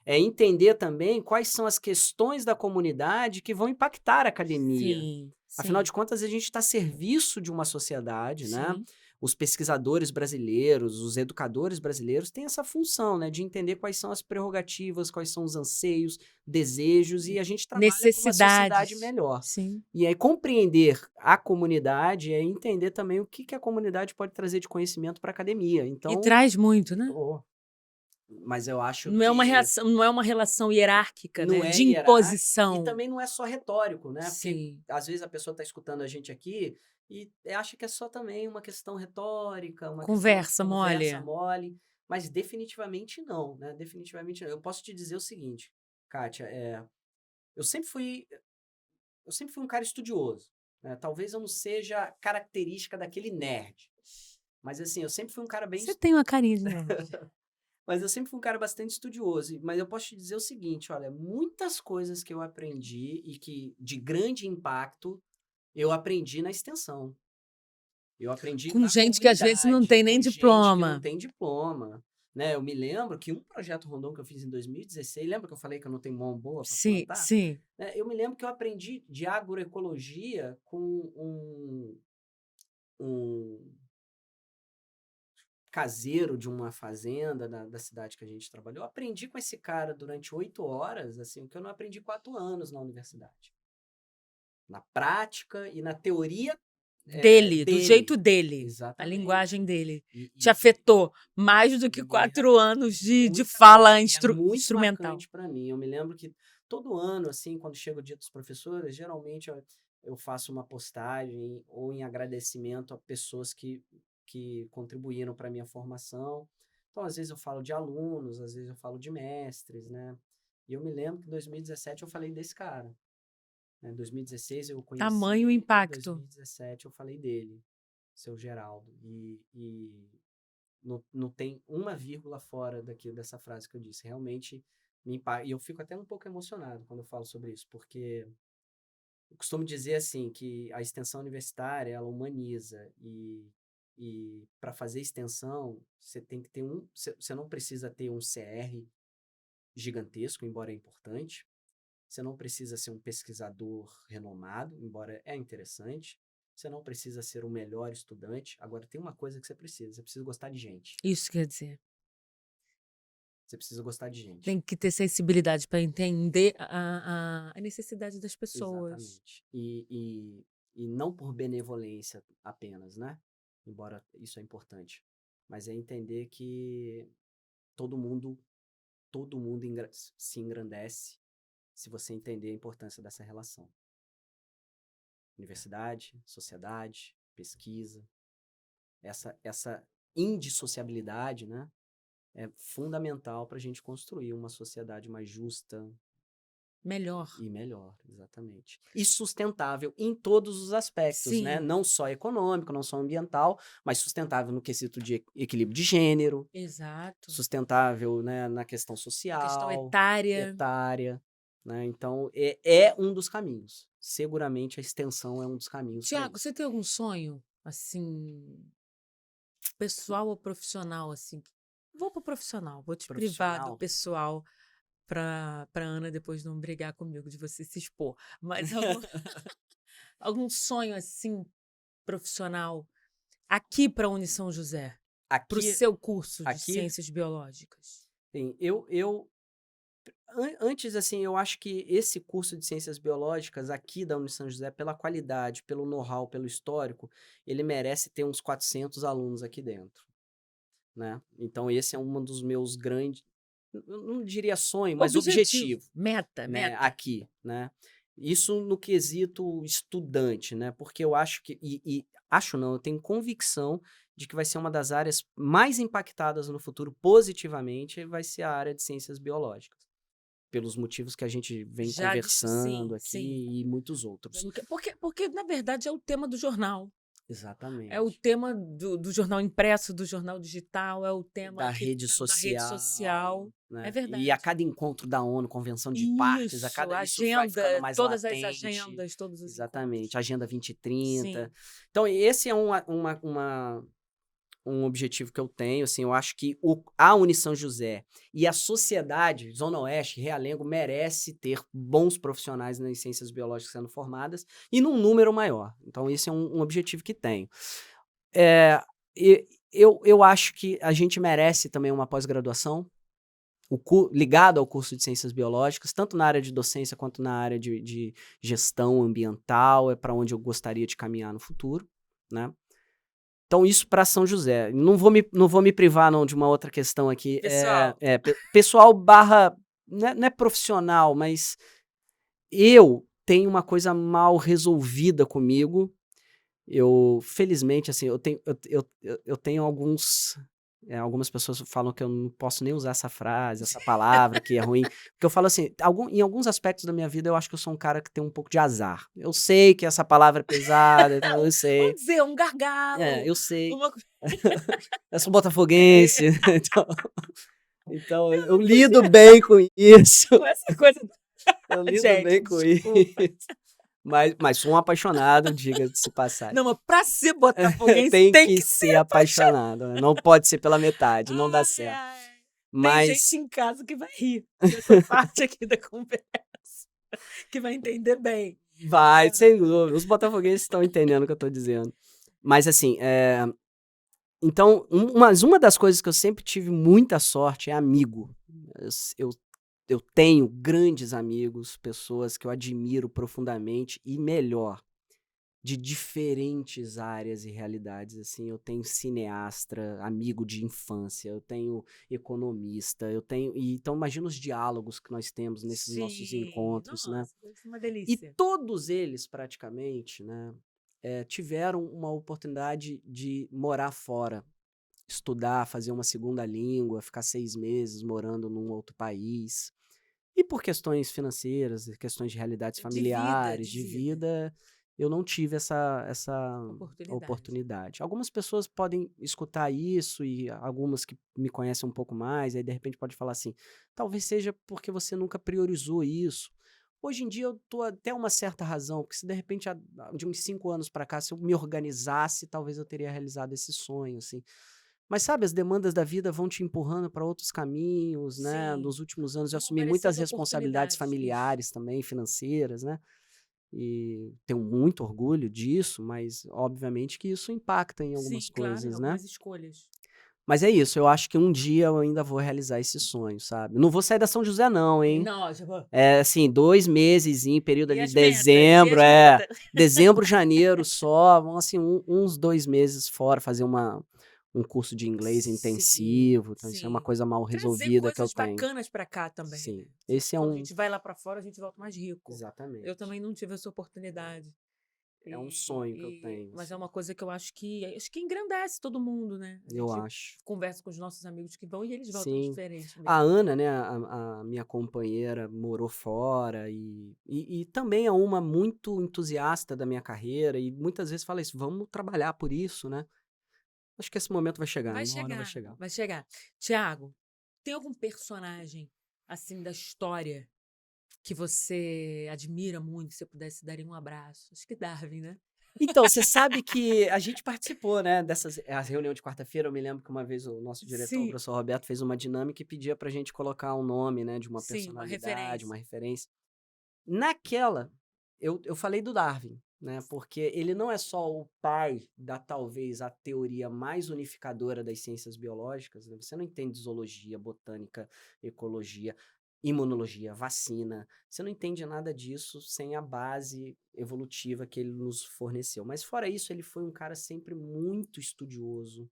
É entender também quais são as questões da comunidade que vão impactar a academia. Sim, Afinal sim, de contas, a gente está a serviço de uma sociedade, né? sim. Os pesquisadores brasileiros, os educadores brasileiros têm essa função, né, de entender quais são as prerrogativas, quais são os anseios, desejos, e a gente trabalha para uma sociedade Necessidades. melhor. Sim. E aí, compreender a comunidade é entender também o que a comunidade pode trazer de conhecimento para a academia. E Então, traz muito, né? mas eu acho Não é uma que reação, não é uma relação hierárquica, não né? é De hierárquico e imposição. também não é só retórico, né? Porque Sim. às vezes a pessoa está escutando a gente aqui e acha que é só também uma questão retórica, uma questão de Conversa conversa mole. mole, mas definitivamente não, né? Definitivamente não. Eu posso te dizer o seguinte, Kátia, eu sempre fui, eu sempre fui um cara estudioso, né? Talvez eu não seja característica daquele nerd, mas assim, eu sempre fui um cara bem Você tem uma carinha de nerd. Mas eu sempre fui um cara bastante estudioso. Mas eu posso te dizer o seguinte, olha, muitas coisas que eu aprendi e que de grande impacto, eu aprendi na extensão. Eu aprendi Com na gente que às vezes não comunidade, tem nem com gente que não diploma. tem diploma. Né? Eu me lembro que um projeto Rondon que eu fiz em 2016, lembra que eu falei que eu não tenho mão boa para Sim, plantar? sim. Né? Eu me lembro que eu aprendi de agroecologia com um caseiro de uma fazenda da cidade que a gente trabalhou. Eu aprendi com esse cara durante 8 horas, assim, o que eu não aprendi 4 anos na universidade. Na prática e na teoria Dele, do dele. jeito dele. A Exatamente. linguagem dele. E, Te e, afetou mais do que me 4 anos de muita coisa. fala E é muito instrumental. marcante para mim. Eu me lembro que todo ano, assim, quando chega o dia dos professores, geralmente eu faço uma postagem ou em agradecimento a pessoas que contribuíram para a minha formação. Então, às vezes eu falo de alunos, às vezes eu falo de mestres, né? E eu me lembro que em 2017 eu falei desse cara. Né? Em 2016 eu o Tamanho conheci, em impacto. 2017 eu falei dele, seu Geraldo. E não tem uma vírgula fora dessa frase que eu disse. Realmente me impacta. E eu fico até um pouco emocionado quando eu falo sobre isso, porque eu costumo dizer assim que a extensão universitária ela humaniza e para fazer extensão você tem que ter você não precisa ter um CR gigantesco, embora é importante. Você não precisa ser um pesquisador renomado, embora é interessante. Você não precisa ser o melhor estudante. Agora, tem uma coisa que você precisa gostar de gente. Isso quer dizer, Você precisa gostar de gente. tem que ter sensibilidade para entender a necessidade das pessoas. Exatamente. E não por benevolência apenas, né? Embora isso é importante. Mas é entender que todo mundo, todo mundo se engrandece se você entender a importância dessa relação. Universidade, sociedade, pesquisa. Essa indissociabilidade, né? É fundamental para a gente construir uma sociedade mais justa, Melhor. e melhor, exatamente. E sustentável em todos os aspectos, né? Sim. Não só econômico, não só ambiental, mas sustentável no quesito de equilíbrio de gênero, Exato. sustentável, né, na questão A questão social, etária. etária, né? Então, é um dos caminhos. Seguramente a extensão é um dos caminhos para Tiago, isso. você tem algum sonho, assim, pessoal ou profissional, assim? Vou pro profissional, vou te privar do Profissional? pessoal para Ana depois não brigar comigo de você se expor. Mas algum sonho, assim, profissional aqui para a Unição José, para o Aqui, seu curso de aqui, Ciências Biológicas? sim, antes, assim, eu acho que esse curso de Ciências Biológicas aqui da São José, pela qualidade, pelo know-how, pelo histórico, ele merece ter uns 400 alunos aqui dentro, né? Então, esse é um dos meus grandes, eu não diria sonho, mas Objetivo, objetivo, meta, né? meta. Aqui, né? Isso no quesito estudante, né? Porque eu acho que, acho não, eu tenho convicção de que vai ser uma das áreas mais impactadas no futuro positivamente, vai ser a área de ciências biológicas pelos motivos que a gente vem Já disse sim, conversando sim. aqui e muitos outros. Porque, na verdade, é o tema do jornal. É o Exatamente. tema do jornal impresso, do jornal digital, é o tema Da aqui rede da rede social, social. É né. E a verdade. cada encontro da ONU, convenção de partes, a Isso, cada isso vai agenda, ficando mais todas as latente. agendas, todos os Exatamente, encontros. Agenda 2030. Sim, Então esse é um objetivo que eu tenho, assim, eu acho que a Unição José e a sociedade, Zona Oeste, Realengo, merece ter bons profissionais nas ciências biológicas sendo formadas e num número maior. Então esse é um objetivo que tenho. Eh, e eu acho que a gente merece também uma pós-graduação, ligado ao curso de Ciências Biológicas, tanto na área de docência quanto na área de gestão ambiental, é para onde eu gostaria de caminhar no futuro, né. Então isso para São José. Não vou me privar não de uma outra questão aqui, pessoal. pessoal barra não é profissional, mas eu tenho uma coisa mal resolvida comigo. Eu felizmente, assim, eu tenho algumas pessoas falam que eu não posso nem usar essa frase, essa palavra que é ruim, porque eu falo assim, em alguns aspectos da minha vida eu acho que eu sou um cara que tem um pouco de azar. Eu sei que essa palavra é pesada, então eu Vamos sei. dizer, um gargalo, Eu sei. uma co Eu sou é, botafoguense, então eu eu não lido podia bem com isso, com essa coisa eu lido gente, bem com desculpa. isso. Mas sou um apaixonado, diga-se de passagem. Não, mas pra ser botafoguense Tem tem que que ser ser apaixonado. apaixonado, né, não pode ser pela metade, não dá Ai, certo. ai. Tem gente Mas em casa que vai rir dessa parte aqui da conversa, que vai entender bem. vai, sem Ah, dúvida, os botafoguenses estão entendendo o que eu tô dizendo. Mas assim, então, uma das coisas que eu sempre tive muita sorte é amigo. Eu s eu tenho grandes amigos, pessoas que eu admiro profundamente e melhor, de diferentes áreas e realidades, assim, eu tenho cineasta, amigo de infância, eu tenho economista, então imagina os diálogos que nós temos nesses nossos sim. encontros, né. Nossa, deve ser uma E delícia. todos eles praticamente, né, tiveram uma oportunidade de morar fora, estudar, fazer uma segunda língua, ficar 6 meses morando num outro país. E por questões financeiras, e questões de realidades familiares, De de vida, vida, eu não tive essa oportunidade. oportunidade. Algumas pessoas podem escutar isso e algumas que me conhecem um pouco mais, aí de repente pode falar assim: "Talvez seja porque você nunca priorizou isso". Hoje em dia eu tô até uma certa razão, porque se de repente de uns 5 anos para cá, se eu me organizasse, talvez eu teria realizado esse sonho, assim. Mas sabe, as demandas da vida vão te empurrando para outros caminhos, né. Sim, Nos últimos anos eu vão assumi muitas aparecendo responsabilidades oportunidades. Isso. familiares também, financeiras, né. E tenho muito orgulho disso, mas obviamente que isso impacta em algumas Sim, claro, em coisas, né. algumas escolhas. Mas é isso, eu acho que um dia eu ainda vou realizar esse sonho, sabe. Não vou sair da São José não, hein. Não, tipo, É assim, 2 mesezinho, período e ali as metas? E dezembro, as metas? dezembro, janeiro só, vão assim, uns 2 meses fora, fazer um curso de inglês Sim, intensivo, então isso é uma sim. coisa mal Trazer resolvida que eu coisas tenho. bacanas pra cá também, Sim, né. esse é Quando a um gente vai lá pra fora, a gente volta mais rico. Eu exatamente, também não tive essa oportunidade. é um sonho que eu tenho, Mas é assim, uma coisa que eu acho que engrandece todo mundo, né. A eu gente acho. conversa com os nossos amigos que vão e eles voltam Sim. diferentes A mesmo. Ana, né, a minha companheira morou fora e também é uma muito entusiasta da minha carreira e muitas vezes fala isso: "Vamos trabalhar por isso, né". Acho que esse momento vai chegar, Vai uma hora vai chegar, chegar. vai chegar. Tiago, tem algum personagem, assim, da história que você admira muito, se você pudesse daria um abraço? Acho que Darwin, né? Então, você sabe que a gente participou, né, a reunião de quarta-feira, eu me lembro que uma vez o nosso diretor, o Sim, professor Roberto, fez uma dinâmica e pedia pra gente colocar um nome, né, de uma sim, uma personalidade, uma referência. referência. Naquela, eu falei do Darwin, né, porque ele não é só o pai da talvez a teoria mais unificadora das ciências biológicas, né, você não entende zoologia, botânica, ecologia, imunologia, vacina, você não entende nada disso sem a base evolutiva que ele nos forneceu. Mas fora isso, ele foi um cara sempre muito estudioso,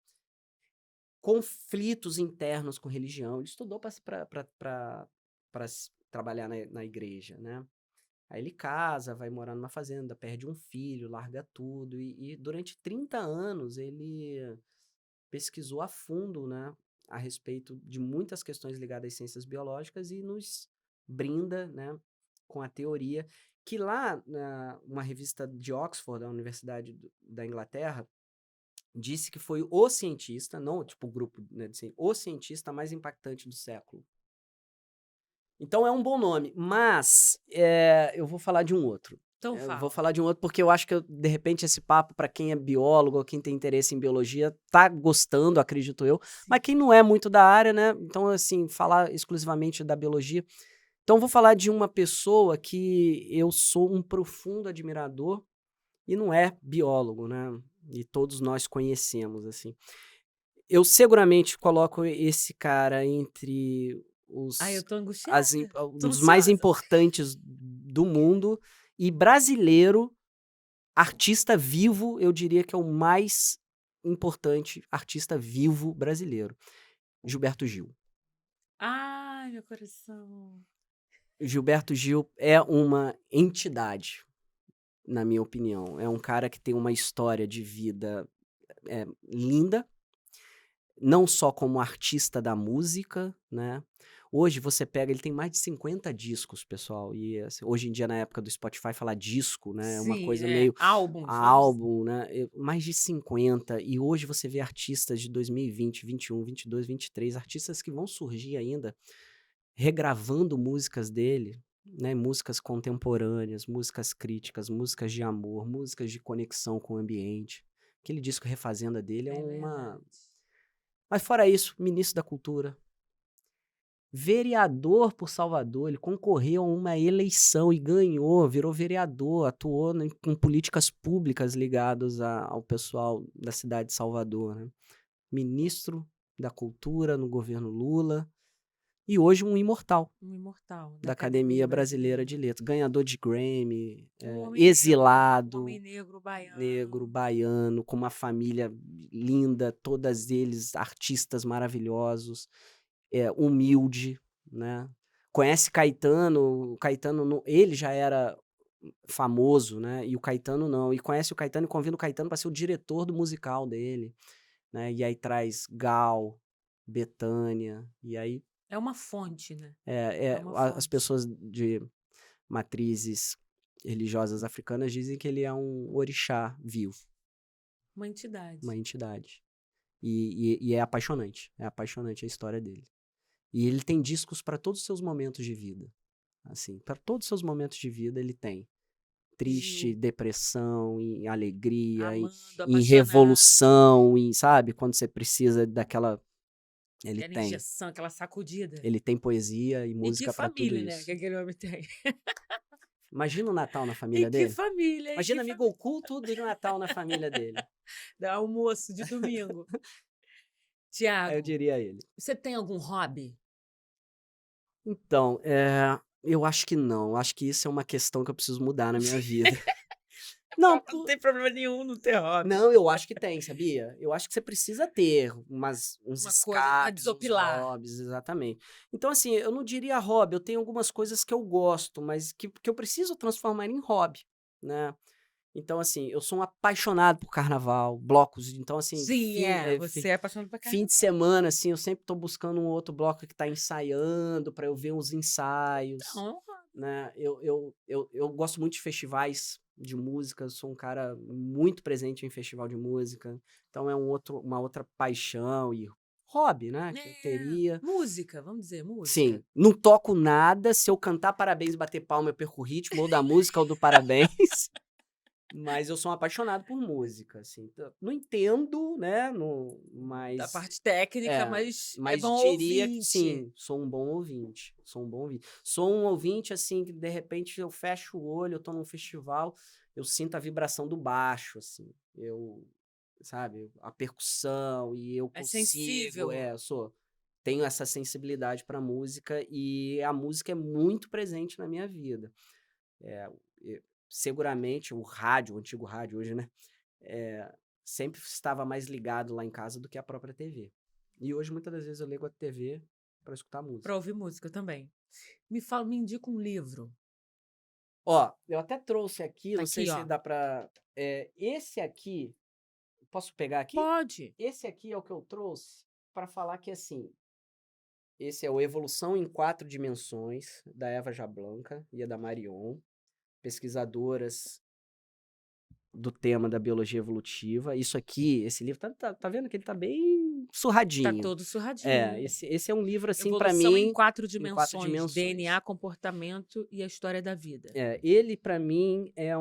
conflitos internos com religião, ele estudou para trabalhar na igreja, né. Aí ele casa, vai morar numa fazenda, perde um filho, larga tudo e durante 30 anos ele pesquisou a fundo, né, a respeito de muitas questões ligadas às ciências biológicas e nos brinda, né, com a teoria. que lá, uma revista de Oxford, da Universidade da Inglaterra, disse que foi o cientista, não tipo o grupo, né, o cientista mais impactante do século. Então é um bom nome, mas eu vou falar de um outro. Então Eu vou fala. falar de um outro porque eu acho que, de repente, esse papo, para quem é biólogo ou quem tem interesse em biologia, tá gostando, acredito eu. Mas Sim. quem não é muito da área, né? Então, assim, falar exclusivamente da biologia. Então, eu vou falar de uma pessoa que eu sou um profundo admirador e não é biólogo, né? E todos nós conhecemos, assim. Eu seguramente coloco esse cara entre Ai, eu tô um tô dos mais ansiosa. importantes do mundo e brasileiro, artista vivo, eu diria que é o mais importante artista vivo brasileiro, Gilberto Gil. Ai, meu coração. Gilberto Gil é uma entidade, na minha opinião. É um cara que tem uma história de vida linda, não só como artista da música, né? Hoje você pega, ele tem mais de 50 discos, pessoal, e assim, hoje em dia, na época do Spotify, falar disco, né, é uma Sim, coisa meio álbuns, vamos dizer. álbum, né, mais de 50, e hoje você vê artistas de 2020, 21, 22, 23, artistas que vão surgir ainda, regravando músicas dele, né, músicas contemporâneas, músicas críticas, músicas de amor, músicas de conexão com o ambiente. Aquele disco Refazenda dele é É uma... verdade. Mas fora isso, ministro da Cultura, vereador por Salvador, ele concorreu a uma eleição e ganhou, virou vereador, atuou com políticas públicas ligadas ao pessoal da cidade de Salvador, né? Ministro da Cultura no governo Lula e hoje um imortal Um imortal da da Academia Academia Brasileira Brasileira. de Letras, ganhador de Grammy, Um exilado, homem negro negro, baiano. baiano, com uma família linda, todas eles artistas maravilhosos, humilde, né? Conhece Caetano, o Caetano, ele já era famoso, né? E o Caetano não. E conhece o Caetano e convida o Caetano para ser o diretor do musical dele, né? E aí traz Gal, Bethânia, e aí É uma fonte, né? É uma as fonte. pessoas de matrizes religiosas africanas dizem que ele é um orixá vivo, Uma entidade. uma entidade. E é apaixonante a história dele. E ele tem discos para todos os seus momentos de vida. Assim, para todos os seus momentos de vida ele tem. Triste, Gil, depressão, em alegria, amando, em apaixonado. revolução, em, sabe, quando você precisa daquela. Ele Aquela tem. injeção, aquela sacudida. Ele tem poesia e E que música para tudo família, né? Que isso. aquele homem tem. Imagina o Natal na E família que dele. família, e que Imagina amigo família. oculto de Natal na família dele. Da almoço de domingo. Aí eu Tiago, diria a ele. você tem algum hobby? Então, eu acho que não. Eu acho que isso é uma questão que eu preciso mudar na minha vida. Não, Não tem problema nenhum não ter hobby. não, eu acho que tem, sabia? Eu acho que você precisa ter uns Uma coisa pra escapes, uns desopilar. hobbies, exatamente. Então, assim, eu não diria hobby, eu tenho algumas coisas que eu gosto, mas que eu preciso transformar em hobby, né? Então, assim, eu sou um apaixonado por carnaval, blocos, então, assim, Sim, você é apaixonado por fim de carnaval. semana, assim, eu sempre tô buscando um outro bloco que tá ensaiando para eu ver uns ensaios, Então, é um hobby. né? Eu gosto muito de festivais de música, sou um cara muito presente em festival de música, então é uma outra paixão e hobby, né, que eu teria. Música, vamos dizer, música. Sim, não toco nada, se eu cantar parabéns e bater palma eu perco o ritmo, ou da música ou do parabéns, mas eu sou um apaixonado por música, assim, não entendo, né, Da mas parte técnica, é, mas é mas bom diria que ouvinte. sim, sou um bom ouvinte, sou um bom ouvinte. Sou um ouvinte, assim, que de repente eu fecho o olho, eu tô num festival, eu sinto a vibração do baixo, assim, sabe, a percussão, e eu É consigo, sensível. tenho essa sensibilidade pra música, e a música é muito presente na minha vida. É, seguramente o antigo rádio hoje, né, sempre estava mais ligado lá em casa do que a própria TV. E hoje, muitas das vezes, eu ligo a TV para escutar Pra música. ouvir música também. Me indica um livro. Ó, eu até trouxe aqui, Tá não sei aqui, se ó. dá pra. Esse aqui, posso pegar aqui? Pode. Esse aqui é o que eu trouxe para falar que, assim, esse é o Evolução em Quatro Dimensões, da Eva Jablanca e da Marion. pesquisadoras do tema da biologia evolutiva. Isso aqui, esse livro, tá vendo que ele tá bem Tá surradinho. todo surradinho. Esse é um livro, assim, para Evolução em mim, 4 em 4 dimensões: dimensões. DNA, comportamento e a história da vida. Ele, para mim, é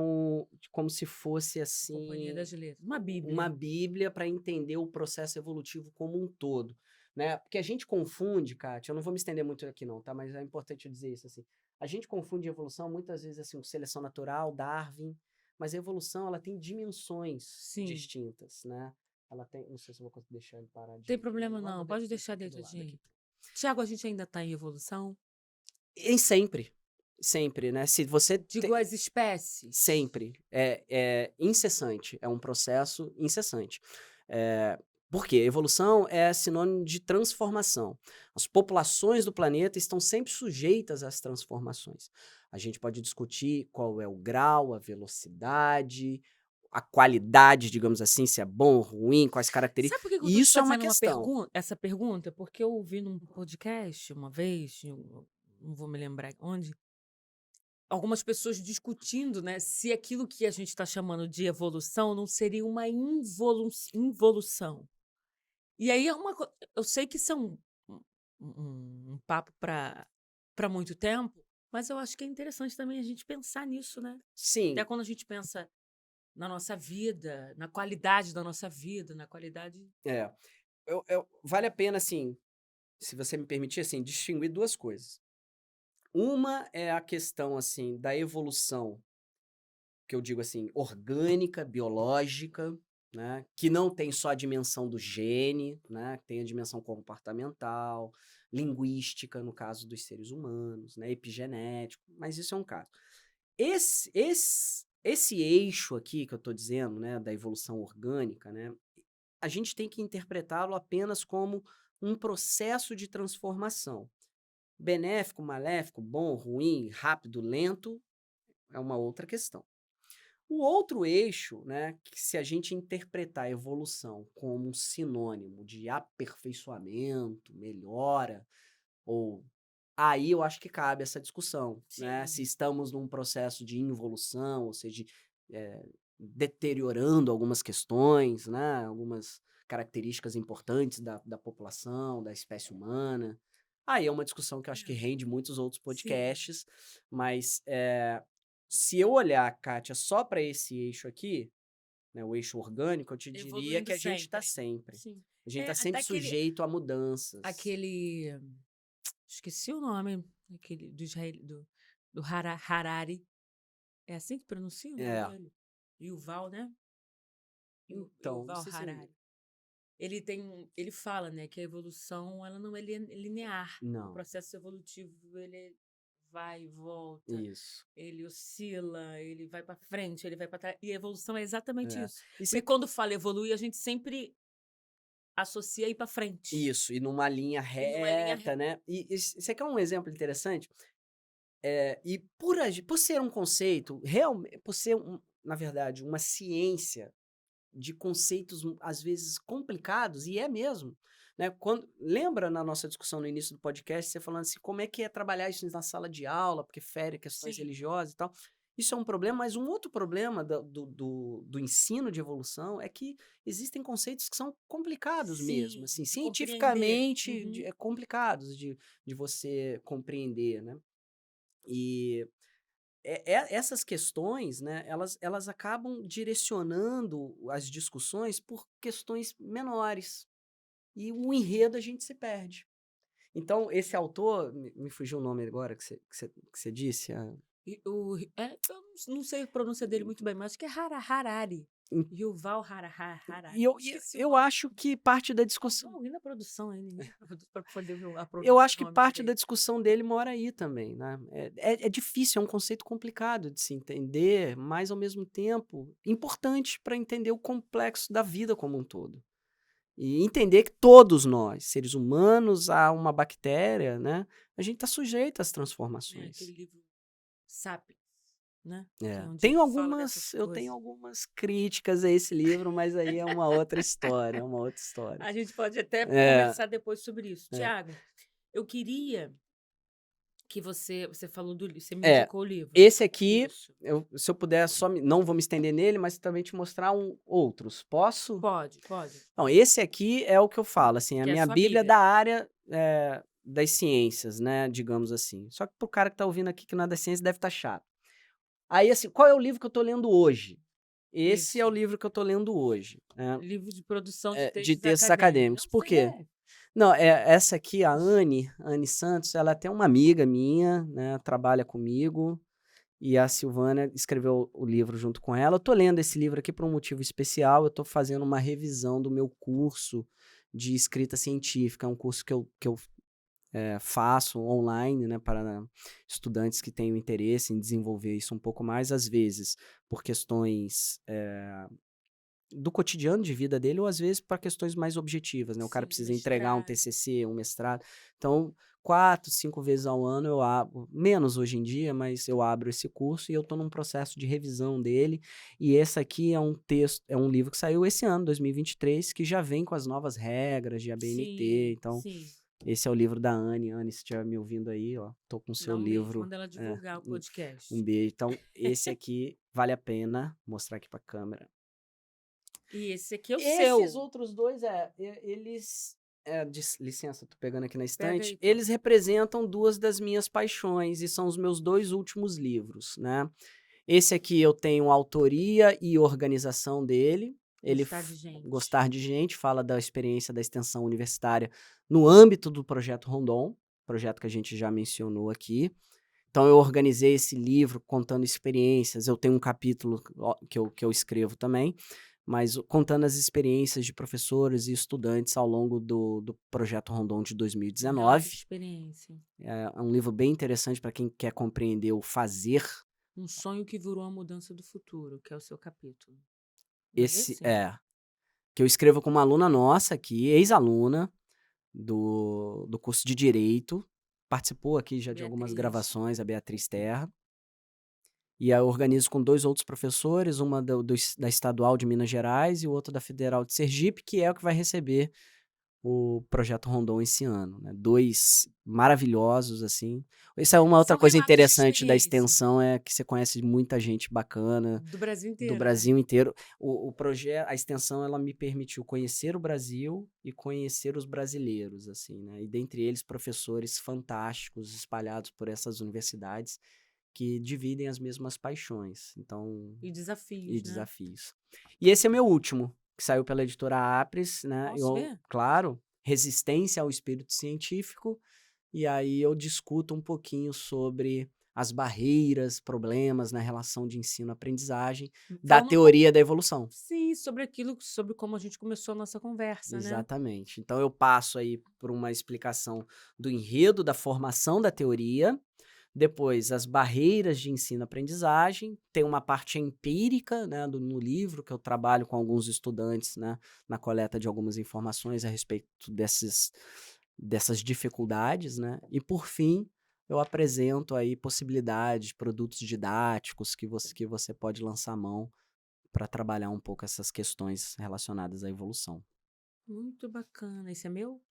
como se fosse, Companhia assim, das Letras. Uma bíblia. uma bíblia para entender o processo evolutivo como um todo, né? Porque a gente confunde, Kátia, eu não vou me estender muito aqui não, tá? Mas é importante eu dizer isso, assim. A gente confunde evolução muitas vezes, assim, com seleção natural, Darwin, mas a evolução, ela tem dimensões Sim. distintas, né? Ela tem, não sei se eu vou conseguir deixar ele paradinho. Tem problema aqui. não, pode deixar Aqui do lado deitadinho. aqui. Tiago, a gente ainda tá em evolução? E sempre, né? Se você Digo as espécies. sempre, é incessante, é um processo incessante. Por quê? Evolução é sinônimo de transformação. As populações do planeta estão sempre sujeitas às transformações. A gente pode discutir qual é o grau, a velocidade, a qualidade, digamos assim, se é bom ou ruim, quais características. Sabe por que eu E tô te isso é uma fazendo questão. essa pergunta? Porque eu ouvi num podcast uma vez, eu não vou me lembrar onde, algumas pessoas discutindo, né, se aquilo que a gente está chamando de evolução não seria uma involução. E aí eu sei que isso é um papo para muito tempo, mas eu acho que é interessante também a gente pensar nisso, né? Sim, Até quando a gente pensa na nossa vida, na qualidade da nossa vida, na qualidade. vale a pena, assim, se você me permitir, assim, distinguir duas coisas. Uma é a questão, assim, da evolução, que eu digo assim, orgânica, biológica, né? Que não tem só a dimensão do gene, né? Tem a dimensão comportamental, linguística, no caso dos seres humanos, né? Epigenético, mas isso é um caso. Esse eixo aqui que eu estou dizendo, né? Da evolução orgânica, né? A gente tem que interpretá-lo apenas como um processo de transformação. Benéfico, maléfico, bom, ruim, rápido, lento, é uma outra questão. O outro eixo, né, que se a gente interpretar a evolução como um sinônimo de aperfeiçoamento, melhora, ou aí eu acho que cabe essa discussão, né? Se estamos num processo de involução, ou seja, deteriorando algumas questões, né? Algumas características importantes da população, da espécie humana. Aí é uma discussão que eu acho que rende muitos outros Sim. podcasts, mas se eu olhar, Kátia, só para esse eixo aqui, né, o eixo orgânico, eu te diria Evoluindo que a gente está sempre. sempre. Sim. A gente É, está sempre até sujeito a mudanças. aquele. Esqueci o nome, aquele do Harari. É assim que pronuncia o nome dele? Yuval, né? Então, não Yuval sei se Harari. Ele fala, né, que a evolução ela não é linear. O Não, processo evolutivo ele vai e volta, isso. ele oscila, ele vai para frente, ele vai para trás. E a evolução é exatamente É. isso. E Porque quando fala evoluir, a gente sempre associa ir para frente. Isso, e numa linha E numa linha reta, né? E você quer um exemplo interessante? E por ser um conceito, por ser, na verdade, uma ciência de conceitos, às vezes, complicados, e é mesmo, né? Lembra na nossa discussão no início do podcast, você falando assim, como é que é trabalhar isso na sala de aula, porque fere questões Sim. religiosas e tal. Isso é um problema, mas um outro problema do ensino de evolução é que existem conceitos que são complicados mesmo, assim, de compreender. cientificamente complicados de você compreender, né? E essas questões, né, elas acabam direcionando as discussões por questões menores. E o enredo a gente se perde. Então, esse autor, me fugiu o nome agora que você disse. Eu não sei a pronúncia dele muito bem, mas acho que é Harari. Em- Yuval Harari. Esqueci o eu nome. acho que parte da discussão. Alguém na produção aí, para poder ver a Eu pronúncia acho do que nome parte da direito. discussão dele mora aí também, né? É difícil, é um conceito complicado de se entender, mas ao mesmo tempo importante para entender o complexo da vida como um todo. E entender que todos nós, seres humanos, a uma bactéria, né? A gente está sujeito às transformações. Aquele livro Sapiens, né? É. Que é onde ele fala dessas Eu tenho coisas. algumas críticas a esse livro, mas aí é uma outra história, é uma outra história. A gente pode até É, conversar depois sobre isso. é. Tiago, eu queria Que você falou do livro, você me É, indicou o livro. esse aqui, Isso. se eu puder, não vou me estender nele, mas também te mostrar outros. Posso? Pode. Não, esse aqui é o que eu falo, assim, a Que é a minha sua bíblia Bíblia. da área das ciências, né, digamos assim. Só que pro cara que tá ouvindo aqui que não é da ciência deve estar chato. Aí, assim, qual é o livro que eu tô lendo hoje? Esse é o Isso. livro que eu tô lendo hoje, né, Livro de produção de de textos textos acadêmicos. acadêmicos. Não, Por você quê? é. Não, essa aqui, a Anne Santos, ela é até uma amiga minha, né, trabalha comigo, e a Silvana escreveu o livro junto com ela. Eu tô lendo esse livro aqui por um motivo especial, eu tô fazendo uma revisão do meu curso de escrita científica, é um curso que eu faço online, né, para estudantes que tenham interesse em desenvolver isso um pouco mais, às vezes por questões do cotidiano de vida dele, ou às vezes para questões mais objetivas, né? O cara Sim, precisa entregar um mestrado. TCC, um mestrado. Então, 4, 5 vezes ao ano eu abro, menos hoje em dia, mas eu abro esse curso e eu estou num processo de revisão dele. E esse aqui é um livro que saiu esse ano, 2023, que já vem com as novas regras de ABNT. Então, Sim. esse é o livro da Anne. Anne, se estiver me ouvindo aí, ó, tô com o seu Dá um beijo livro. quando ela divulgar o Um podcast. beijo. Então, esse aqui vale a pena mostrar aqui para a câmera. E esse aqui é o Esses seu. outros dois, eles. Licença, tô pegando aqui na Pega estante. aí, Eles representam duas das minhas paixões e são os meus 2 últimos livros, né? Esse aqui eu tenho autoria e organização dele. Gostar de gente. Gostar de Gente fala da experiência da extensão universitária no âmbito do Projeto Rondon, projeto que a gente já mencionou aqui. Então eu organizei esse livro contando experiências. Eu tenho um capítulo que eu escrevo também, mas contando as experiências de professores e estudantes ao longo do Projeto Rondon de Um relato de 2019. experiência. É um livro bem interessante para quem quer compreender o fazer. Um sonho que virou a mudança do futuro, que é o seu capítulo. Não é Esse esse? que eu escrevo com uma aluna nossa aqui, ex-aluna do curso de Direito, participou aqui já de algumas Beatriz. gravações, a Beatriz Terra. E aí eu organizo com 2 outros professores, uma da Estadual de Minas Gerais e o outro da Federal de Sergipe, que é o que vai receber o Projeto Rondon esse ano, né? 2 maravilhosos, assim. Essa é uma outra São coisa relatos de interessante da experiência. extensão, é que você conhece muita gente bacana Do Brasil do inteiro, né? Brasil inteiro. A extensão, ela me permitiu conhecer o Brasil e conhecer os brasileiros, assim, né? E dentre eles, professores fantásticos espalhados por essas universidades que dividem as mesmas paixões, então, E e desafios, né? desafios. E esse é meu último, que saiu pela editora Apres, né? Posso ver? Claro, Resistência ao Espírito Científico, e aí eu discuto um pouquinho sobre as barreiras, problemas na relação de ensino-aprendizagem, da Falando um teoria da evolução. Sim, sobre como a gente começou a nossa conversa, né? Exatamente. Então eu passo aí por uma explicação do enredo da formação da teoria, depois as barreiras de ensino-aprendizagem, tem uma parte empírica, né, no livro, que eu trabalho com alguns estudantes, né, na coleta de algumas informações a respeito dessas dificuldades, né, e por fim eu apresento aí possibilidades, produtos didáticos que você pode lançar mão para trabalhar um pouco essas questões relacionadas à evolução. Muito bacana. Esse é meu?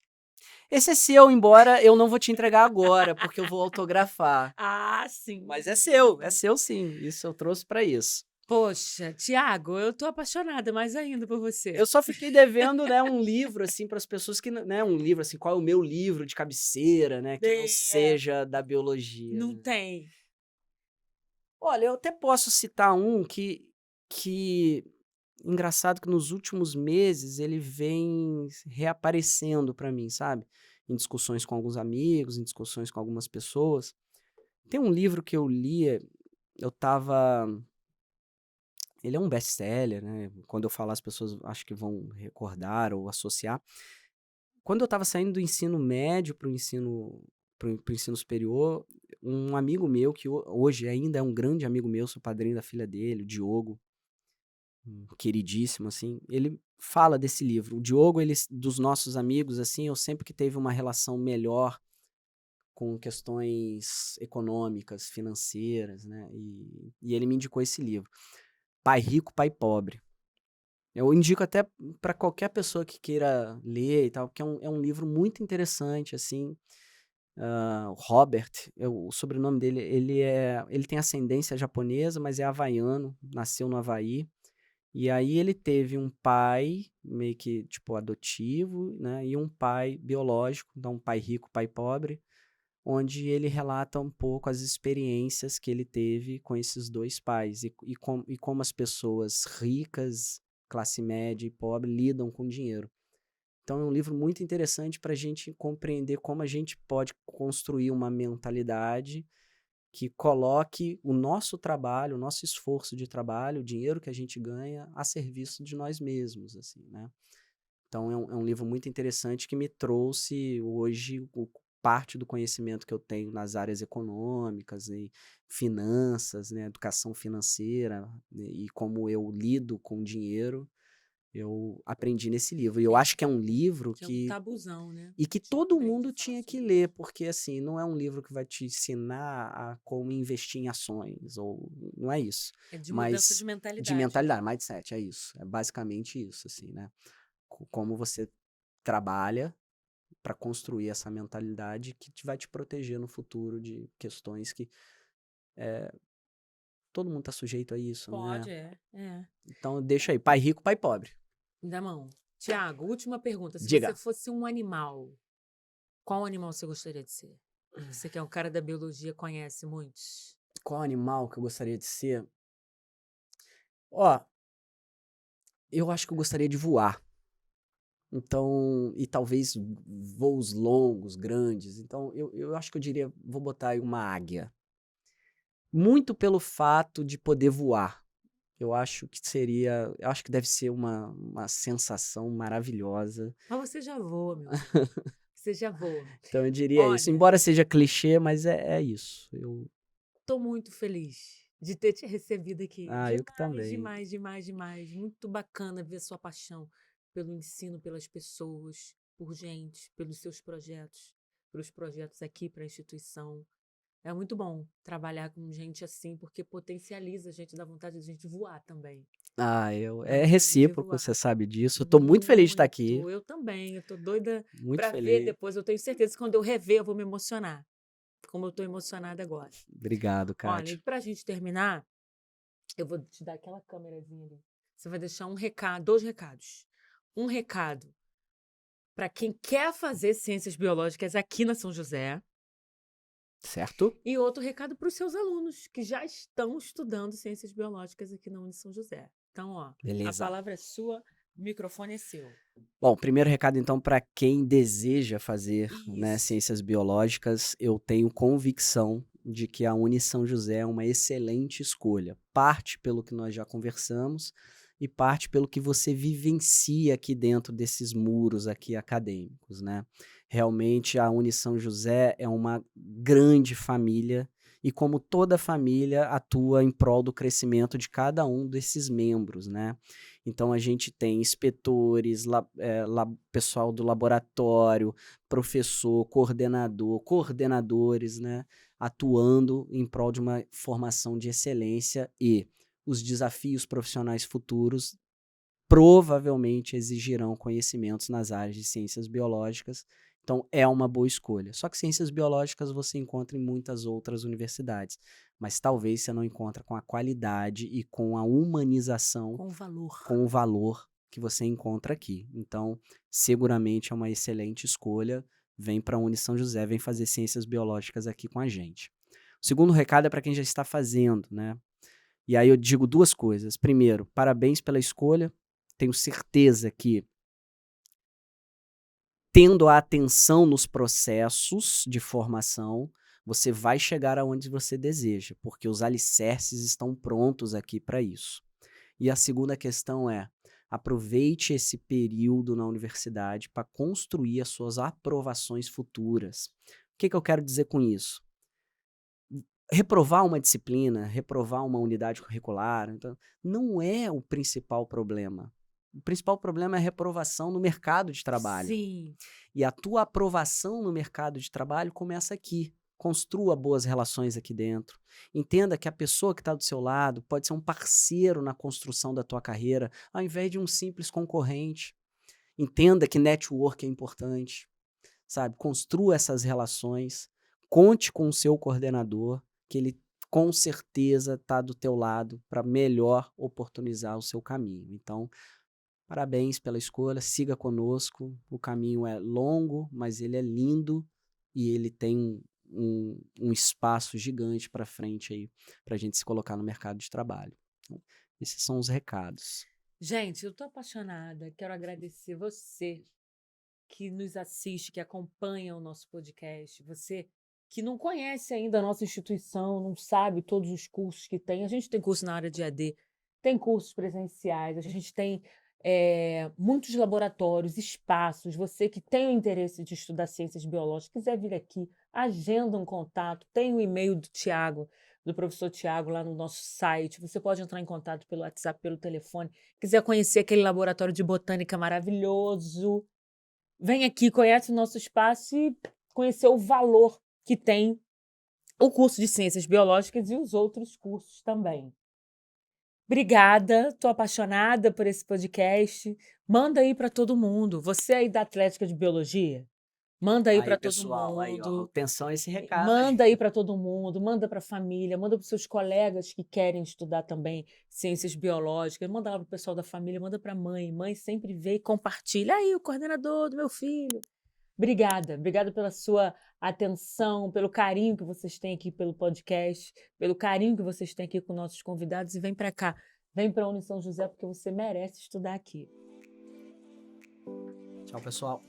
Esse é seu, embora eu não vou te entregar agora, porque eu vou autografar. Ah, sim. Mas é seu sim. Isso eu trouxe para isso. Poxa, Tiago, eu tô apaixonada mais ainda por você. Eu só fiquei devendo, né, um livro assim para as pessoas que, né, um livro assim, qual é o meu livro de cabeceira, né, que não seja da biologia, Não né? tem. Olha, eu até posso citar um que engraçado que nos últimos meses ele vem reaparecendo para mim, sabe? Em discussões com alguns amigos, em discussões com algumas pessoas. Tem um livro que eu li, eu tava. Ele é um best-seller, né? Quando eu falar, as pessoas acho que vão recordar ou associar. Quando eu estava saindo do ensino médio para o ensino superior, um amigo meu, que hoje ainda é um grande amigo meu, sou padrinho da filha dele, o Diogo, queridíssimo, assim, ele fala desse livro. O Diogo, ele, dos nossos amigos, assim, eu sempre que teve uma relação melhor com questões econômicas, financeiras, né? E ele me indicou esse livro, Pai Rico, Pai Pobre. Eu indico até para qualquer pessoa que queira ler e tal, porque é um livro muito interessante, assim, o Robert, o sobrenome dele, ele tem ascendência japonesa, mas é havaiano, nasceu no Havaí. E aí ele teve um pai meio que, tipo, adotivo, né? E um pai biológico, então um pai rico, pai pobre, onde ele relata um pouco as experiências que ele teve com esses dois pais e como as pessoas ricas, classe média e pobre lidam com dinheiro. Então é um livro muito interessante para a gente compreender como a gente pode construir uma mentalidade que coloque o nosso trabalho, o nosso esforço de trabalho, o dinheiro que a gente ganha a serviço de nós mesmos, assim, né? Então é um livro muito interessante que me trouxe hoje parte do conhecimento que eu tenho nas áreas econômicas e finanças, né, educação financeira, né, e como eu lido com dinheiro, eu aprendi nesse livro. E eu É, acho que é um livro que é um tabuzão, né? e que A gente todo aprende mundo a falar tinha que sobre ler, isso. porque assim, não é um livro que vai te ensinar a como investir em ações, ou não é isso. É de mudança de Mas de mentalidade, né? mentalidade, mindset, é isso. É basicamente isso, assim, né? Como você trabalha para construir essa mentalidade que vai te proteger no futuro de questões que todo mundo tá sujeito a isso, né? Pode, é. É. Então deixa aí, pai rico, pai pobre. Da mão. Tiago, última pergunta. Se você Diga, fosse um animal, qual animal você gostaria de ser? Você que é um cara da biologia, conhece muitos. qual animal que eu gostaria de ser? Ó, eu acho que eu gostaria de voar. Então, e talvez voos longos, grandes. Então, eu acho que eu diria, vou botar aí uma águia. Muito pelo fato de poder voar. Eu acho que deve ser uma sensação maravilhosa. Mas você já voa, meu filho. Você já voa. Então, eu diria isso. Olha, Embora seja clichê, mas é isso. tô muito feliz de ter te recebido aqui. Eu que Demais, também. demais, demais, demais. Muito bacana ver sua paixão pelo ensino, pelas pessoas, por gente, pelos seus projetos, pelos projetos aqui para a instituição. É muito bom trabalhar com gente assim, porque potencializa a gente, dá vontade de a gente voar também. Dá É vontade de recíproco, você voar. sabe disso. Eu tô muito feliz de estar aqui. Muito. Eu também. Eu tô doida Muito para ver feliz. depois. Eu tenho certeza que quando eu rever, eu vou me emocionar, como eu tô emocionada agora. Obrigado, Olha, e Kátia. pra gente terminar, eu vou te dar aquela câmerazinha ali. Você vai deixar um recado, 2 recados. Um recado para quem quer fazer ciências biológicas aqui na São José Certo? e outro recado para os seus alunos que já estão estudando ciências biológicas aqui na Uni São José. Então, ó, a Beleza. palavra é sua, o microfone é seu. Bom, primeiro recado então para quem deseja fazer, né, Isso. ciências biológicas, eu tenho convicção de que a Uni São José é uma excelente escolha. Parte pelo que nós já conversamos e parte pelo que você vivencia aqui dentro desses muros aqui acadêmicos, né? Realmente a Uni São José é uma grande família e como toda família atua em prol do crescimento de cada um desses membros, né? Então a gente tem inspetores, pessoal do laboratório, professor, coordenador, coordenadores, né, atuando em prol de uma formação de excelência e os desafios profissionais futuros provavelmente exigirão conhecimentos nas áreas de ciências biológicas. Então, é uma boa escolha. Só que ciências biológicas você encontra em muitas outras universidades, mas talvez você não encontre com a qualidade e com a humanização, Com valor. com o valor que você encontra aqui. Então, seguramente é uma excelente escolha. Vem para a Uni São José, vem fazer ciências biológicas aqui com a gente. O segundo recado é para quem já está fazendo, né? E aí eu digo duas coisas. Primeiro, parabéns pela escolha. Tenho certeza que, tendo a atenção nos processos de formação, você vai chegar aonde você deseja, porque os alicerces estão prontos aqui para isso. E a segunda questão é: aproveite esse período na universidade para construir as suas aprovações futuras. O que eu quero dizer com isso? Reprovar uma disciplina, reprovar uma unidade curricular, então, não é o principal problema. O principal problema é a reprovação no mercado de trabalho. Sim. E a tua aprovação no mercado de trabalho começa aqui. Construa boas relações aqui dentro. Entenda que a pessoa que está do seu lado pode ser um parceiro na construção da tua carreira, ao invés de um simples concorrente. Entenda que network é importante. sabe? Construa essas relações, conte com o seu coordenador, que ele com certeza está do teu lado para melhor oportunizar o seu caminho. Então, parabéns pela escolha, siga conosco. O caminho é longo, mas ele é lindo e ele tem um espaço gigante para frente aí para a gente se colocar no mercado de trabalho. Então, esses são os recados. Gente, eu tô apaixonada. Quero agradecer você que nos assiste, que acompanha o nosso podcast, você que não conhece ainda a nossa instituição, não sabe todos os cursos que tem. A gente tem curso na área de AD, tem cursos presenciais, a gente tem muitos laboratórios, espaços. Você que tem o interesse de estudar ciências biológicas, quiser vir aqui, agenda um contato, tem o e-mail do Tiago, do professor Tiago, lá no nosso site. Você pode entrar em contato pelo WhatsApp, pelo telefone. Quiser conhecer aquele laboratório de botânica maravilhoso, vem aqui, conhece o nosso espaço e conhecer o valor que tem o curso de Ciências Biológicas e os outros cursos também. Obrigada, estou apaixonada por esse podcast. Manda aí para todo mundo. Você aí da Atlética de Biologia, manda aí para Aí, todo pessoal, aí, ó, mundo. atenção a esse recado aí. Manda aí para todo mundo, manda para a família, manda para os seus colegas que querem estudar também ciências biológicas, manda lá para o pessoal da família, manda para a mãe. Mãe sempre vê e compartilha. Aí, o coordenador do meu filho. Obrigada pela sua atenção, pelo carinho que vocês têm aqui pelo podcast, pelo carinho que vocês têm aqui com nossos convidados. E vem para cá, vem para a Uni São José, porque você merece estudar aqui. Tchau, pessoal.